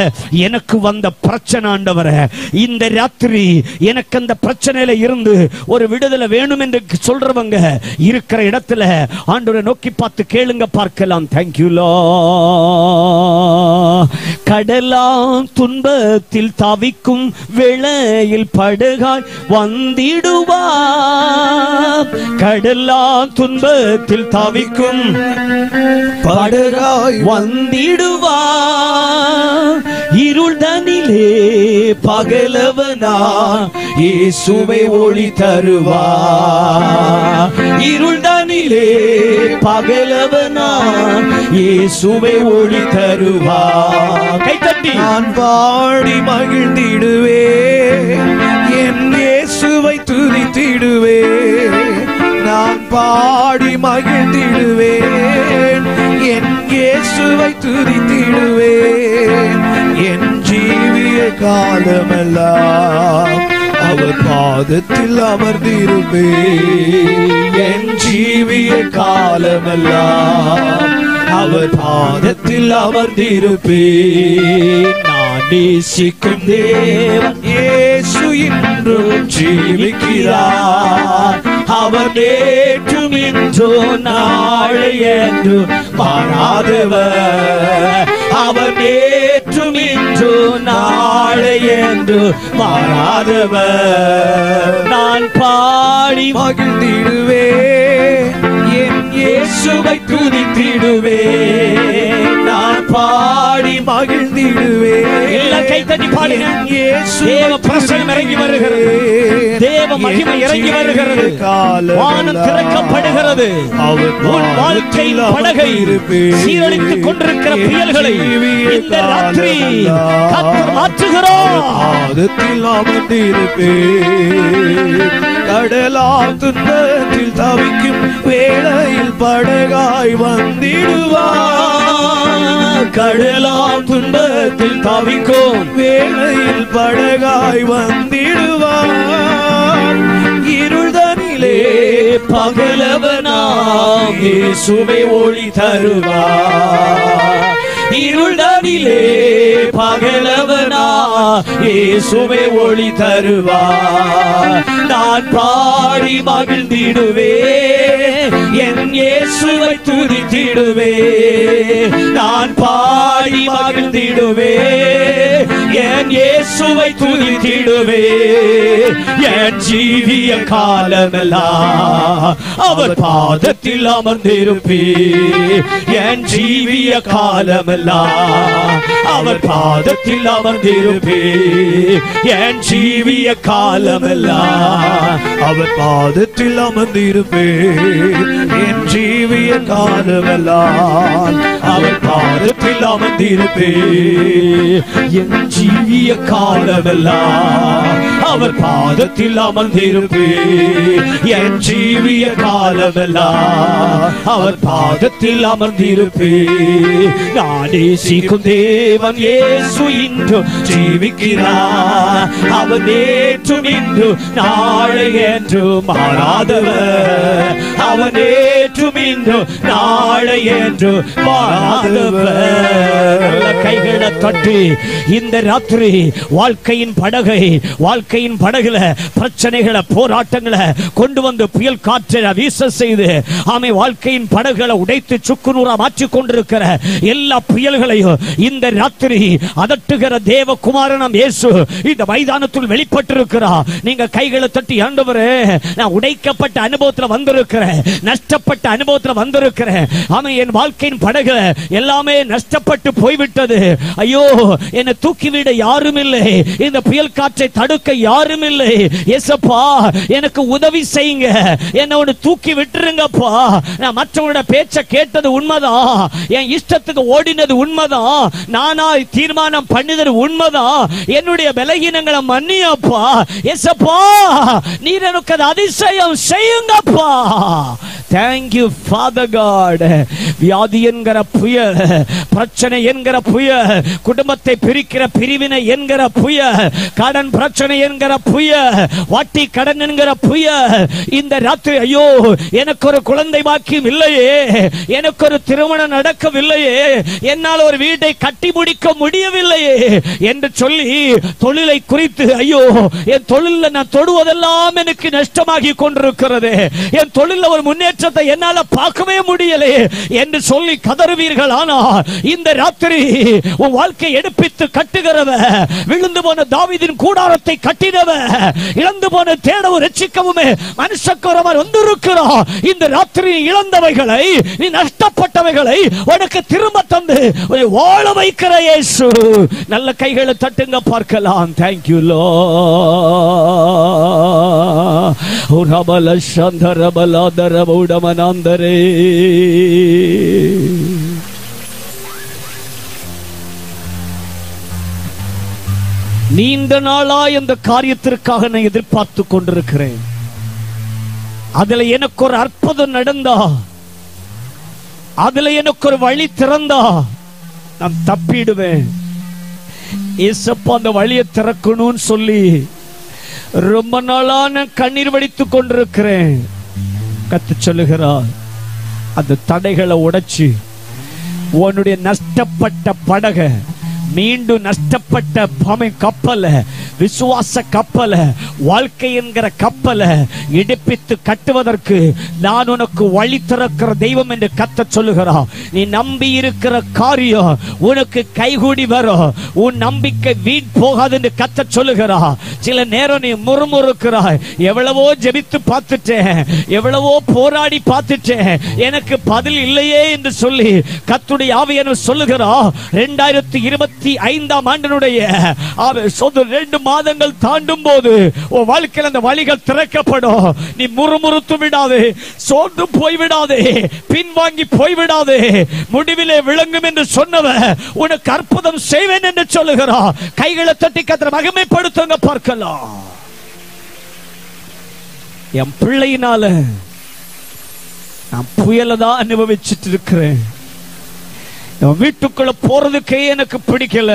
Speaker 1: எனக்கு வந்த பிரச்சனை ஆண்டவரே. இந்த ராத்திரி எனக்கு அந்த பிரச்சனையில இருந்து ஒரு விடுதலை வேணும் என்று சொல்றவங்க இருக்கிற இடத்துல ஆண்டவரை நோக்கி பார்த்து கேளுங்க பார்க்கலாம். Thank you Lord. கடலாம் துன்பத்தில் தவிக்கும் வேளையில் படகாய் வந்திடுவார். கடலாம் துன்பத்தில் தவிக்கும் படகாய் வந்திடுவார். இருள் தனிலே பகலவனா இயேசுவை ஒளி தருவார். இருள் தனிலே பகலவனா இயேசுவை ஒளி தருவார். கைத்தட்டி
Speaker 2: நான் பாடி மகிழ்ந்திடுவே, என் இயேசுவை துதித்திடுவே. நான் பாடி மகிழ்ந்திடுவேன், என் இயேசுவை துதித்திடுவேன். என் ஜீவிய காலமெல்லாம் அவர் பாதத்தில் அமர்ந்திருப்பேன். என் ஜீவிய காலமெல்லாம் அவர் பாதத்தில் அமர்ந்திருப்பேன். நான் நேசிக்கும் தேவன் இயேசு இன்றும் ஜீவிக்கிறார். அவர் நேற்றும் இன்றோ நாளை என்று மாறாதவர்.
Speaker 1: அவர் நேற்றும் இன்று நாளை என்று மாறாதவர். நான் பாடி
Speaker 2: மகிழ்ந்திடுவேன், என் இயேசுவை துதித்திடுவேன். நான் பாடி மகிழ்ந்திடுவேன்.
Speaker 1: எல்லாம் கை தட்டி பாடுங்க. தேவ பிரசன்னம் இறங்கி வருகிறது, தேவ மகிமை இறங்கி வருகிறது, வானம் திறக்கப்படுகிறது. உன் வாழ்க்கையில் படகை சீரழித்துக் கொண்டிருக்கிற புயல்களை இந்த ராத்திரி கர்த்தர் மாற்றுகிறார்.
Speaker 2: பாதத்தில் அமர்ந்திருப்பேன், கடலால் துன்பத்தில் தவிக்கும் வேளையில் படகாய் வந்திடுவார். கடலால் துன்பத்தில் தவிக்கும் வேளையில் படகாய் வந்திடுவார். இருள்தனிலே பகலவனாம் இயேசுவே ஒளி தருவார். இருள்தனிலே பகலவனா இயேசுவே ஒளி தருவார். நான் பாடி மகிழ்ந்திடுவேன், என் இயேசுவை துதித்திடுவேன். நான் பாடி மகிழ்ந்திடுவேன், என் இயேசுவை துதித்திடுவேன். என் ஜீவிய காலமெல்லாம் அவர் பாதத்தில் அமர்ந்திருப்பேன். என் ஜீவிய காலமெல்லாம் அவர் பாதத்தில் அமர்ந்திருப்பேன். என் ஜீவிய காலமெல்லாம் அவர் பாதத்தில் அமர்ந்திருப்பேன். என் ஜீவிய காலமெல்லாம் அவர் பாதத்தில் அமர்ந்திருப்பேன். என் ஜீவிய காலமெல்லாம் அவர் பாதத்தில் அமர்ந்திருப்பேன். என் ஜீவிய காலமெல்லாம் அவர் பாதத்தில் அமர்ந்திருப்பேன். நானே சீக்கும் தேவன் இயேசு இன்று ஜீவிக்கிறார். அவர் நேற்றும் இன்று நாளை என்று மாறாதவர். அவர் நேற்றும் இன்று நாளை என்று மாறாதவர். கைகளை தட்டி இந்த ராத்திரி வாழ்க்கையின் படகை, வாழ்க்கையின் படகுல பிரச்சனைகளை, போராட்டங்களை கொண்டு வந்து புயல் காற்றை வீச செய்து ஆமை வாழ்க்கையின் படகுகளை உடைத்து சுக்குநூறா மாற்றிக் கொண்டிருக்கிற எல்லா புயல்களையும் இந்த ராத்திரி அதட்டுகிற தேவகுமாரன் இயேசு இந்த மைதானத்தில் வெளிப்பட்டிருக்கிறார். நீங்க கைகளை தட்டி, ஆண்டவரே நான் உடைக்கப்பட்ட அனுபவத்தில் வந்திருக்கிறேன், நஷ்டப்பட்ட அனுபவத்தில் வந்திருக்கிறேன். ஆமை என் வாழ்க்கையின் படகு எல்லாமே நஷ்டப்பட்டு போய்விட்டது. ஐயோ என்னை தூக்கிவிட யாரும் இல்லை, இந்த புயல் காற்றை தடுக்க யாரும் இல்லை. ஏசப்பா எனக்கு உதவி செய்யுங்க, என்னோட தூக்கி விட்டுருங்கப்பா. நான் மற்றவங்களோட பேச்ச கேட்டது உண்மைதான், என் இஷ்டத்துக்கு ஓடினது உண்மைதான், நானா தீர்மானம் பண்ணினது உண்மைதான். என்னுடைய பலகீனங்களை மன்னியப்பா. ஏசப்பா நீர் எனக்கு அதிசயம் செய்யுங்கப்பா. Thank you Father God. வியாதி என்கிற புயல், பிரச்சனை என்கிற புயல், குடும்பத்தை பிரிக்கிற பிரிவினை என்கிற புயல், கடன் பிரச்சனை என்கிற புயல், வாட்டி கடன் என்கிற புயல் இந்த ராத்திரி ஐயோ எனக்கு ஒரு குழந்தை பாக்கியம் இல்லையே, எனக்கு ஒரு திருமணம் நடக்கவில்லையே, என்னால் ஒரு வீட்டை கட்டி முடிக்க முடியவில்லையே என்று சொல்லி தொழிலை குறித்து ஐயோ என் தொழில நான் தொடுவதெல்லாம் எனக்கு நஷ்டமாகி கொண்டிருக்கிறது, என் தொழில ஒரு முன்னேற்றத்தை என்னால பார்க்கவே முடியலே என்று சொல்லி கதறுவீர்கள். ஆனால் இந்த ராத்திரி உன் வாழ்க்கை எடுப்பித்து கட்டுகிறவ, விழுந்து போன தாவீதின் கூடாரத்தை கட்டினவ, இழந்து போன தேடவும் ரட்சிக்கவுமே மனுஷக்குறவர் வந்திருக்கிறார். இந்த ராத்திரி இழந்தவைகளை, நீ நஷ்டப்பட்டவைகளை உனக்கு திரும்ப தந்து வாழ வைக்கிற இயேசு. நல்ல கைகளை தட்டுங்க பார்க்கலாம். Thank you Lord. உரபல சந்தரபலாதர உடமனாந்தரே. நீண்ட நாளா இந்த காரியத்திற்காக நான் எதிர்பார்த்து கொண்டிருக்கிறேன். அதுல எனக்கு ஒரு அற்புதம் நடந்தா, அதுல எனக்கு ஒரு வழி திறந்தா நான் தப்பிடுவேன். ஏசப்பா அந்த வழியை திறக்கணும்னு சொல்லி ரொம்ப நாளா நான் கண்ணீர் வடித்துக் கொண்டிருக்கிறேன். கத்து சொல்லுகிறார், அந்த தடைகளை உடைச்சு உன்னுடைய நஷ்டப்பட்ட படக, மீண்டும் நஷ்டப்பட்ட கப்பல
Speaker 1: விசுவாச கப்பலை, வாழ்க்கை என்கிற கப்பலை இடிப்பித்து கட்டுவதற்கு நான் உனக்கு வழி திறக்கிற தெய்வம் என்று கர்த்தர் சொல்லுகிறார். நீ நம்பி இருக்கிற காரியம் உனக்கு கைகூடி வரும். உன் நம்பிக்கை வீண் போகாது என்று கர்த்தர் சொல்லுகிறார். சில நேரம் நீ முறுமுறுக்கிறாய், எவ்வளவோ ஜெபித்து பார்த்துட்டேன், எவ்வளவோ போராடி பார்த்துட்டேன், எனக்கு பதில் இல்லையே என்று சொல்லி கர்த்தருடைய ஆவியானவர் சொல்லுகிறார். 2025ஆம் ஆண்டினுடைய 2 மாதங்கள் தாண்டும் போது உன் வாழ்க்கையில் அந்த வழிகள் திறக்கப்படும். நீ முறுமுறுத்து விடாதே, சோர்ந்து போய்விடாதே, பின்வாங்கி போய்விடாதே. முடிவிலே விளங்கும் என்று சொன்னவன் உனக்கு அற்புதம் செய்வேன் என்று சொல்லுகிறார். கைகளை தட்டி கர்த்தரை மகிமைப்படுத்துங்க பார்க்கலாம். என் பிள்ளையினால நான் புயலை தான் அனுபவிச்சுட்டு இருக்கிறேன். என் வீட்டுக்குள்ள போறதுக்கே எனக்கு பிடிக்கல.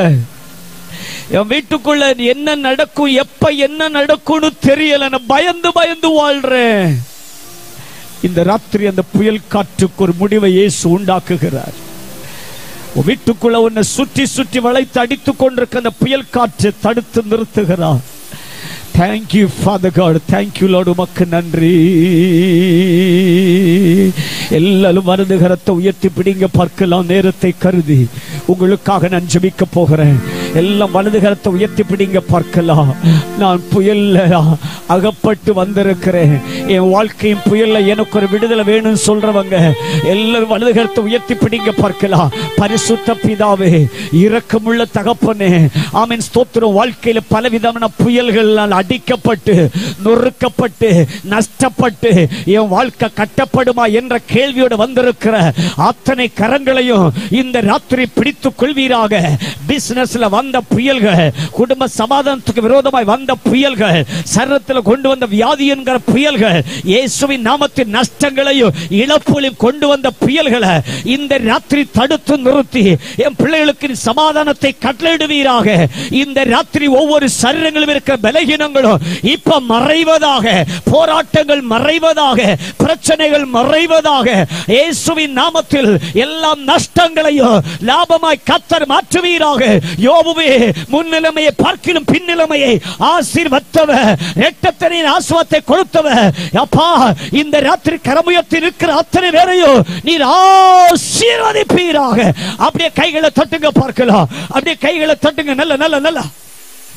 Speaker 1: என் வீட்டுக்குள்ள என்ன நடக்கும், எப்ப என்ன நடக்கும்னு தெரியல. நான் பயந்து பயந்து வாழ்றேன். இந்த ராத்திரி அந்த புயல் காற்றுக்கு ஒரு முடிவை இயேசு உண்டாக்குகிறார். வீட்டுக்குள்ள உன்னை சுற்றி சுற்றி வளைத்து அடித்துக் கொண்டிருக்க அந்த புயல் காற்று தடுத்து நிறுத்துகிறார். Thank you Father God, thank you Lord. உமக்கு நன்றி. எல்லாரும் வருதுகரத்தை உயர்த்தி பிடிங்க பார்க்கலாம். நேரத்தை கருதி உங்களுக்காக நான் ஜெபிக்க போகிறேன். எல்லாம் வலதுகரத்தை உயர்த்தி பிடிங்க பார்க்கலாம். நான் புயல்ல அகப்பட்டு வந்திருக்கிறேன். என் வாழ்க்கையின் புயல்ல எனக்கு ஒரு விடுதலை வேணும்னு சொல்றவங்க எல்லாரும் வலதுகரத்தை உயர்த்தி பிடிங்க பார்க்கலாம். பரிசுத்த பிதாவே, இரக்கமுள்ள தகப்பனே, ஆமென் ஸ்தோத்திரம். வாழ்க்கையில பலவிதமான புயல்களால் அடிக்கப்பட்டு நொறுக்கப்பட்டு நஷ்டப்பட்டு என் வாழ்க்கை கட்டப்படுமா என்ற கேள்வியோடு வந்திருக்கிற அத்தனை கரங்களையும் இந்த ராத்திரி பிடித்துக் கொள்வீராக. பிசினஸ்ல வந்த புயல்கள், குடும்ப சமாதானத்துக்கு விரோதமாய் வந்த புயல்கள், சரீரத்தில் கொண்டு வந்த வியாதி என்கிற புயல்கள், இயேசுவின் நாமத்தின் நஷ்டங்களையும் இழப்புகளையும் கொண்டு வந்த புயல்களை இந்த ராத்திரி தடுத்து நிறுத்தி என் பிள்ளைகளுக்கு சமாதானத்தை கட்டளையிடுவீராக. இந்த ராத்திரி ஒவ்வொரு சரீரங்களும் இருக்கிற பலகீனங்களும் இப்ப மறைவதாக, போராட்டங்கள் மறைவதாக, பிரச்சனைகள் மறைவதாக. இயேசுவின் நாமத்தில் எல்லாம் நஷ்டங்களையும் லாபமாய் கர்த்தர் மாற்றுவீராக. யோபுவே, முன்னிலைமையை பார்க்கிலும் பின்னிலைமையை ஆசீர்வதித்தவர், இரட்டத்தனின் ஆசீர்வாதத்தை கொடுத்தவர். அப்பா, இந்த ராத்திரி கரமுயர்த்தி இருக்கிற அத்தனை பேரையும் நீர் ஆசீர்வதிப்பீராக. அப்படியே கைகளை தட்டுங்க பார்க்கலாம். அப்படியே கைகளை தட்டுங்க. நல்ல நல்ல நல்ல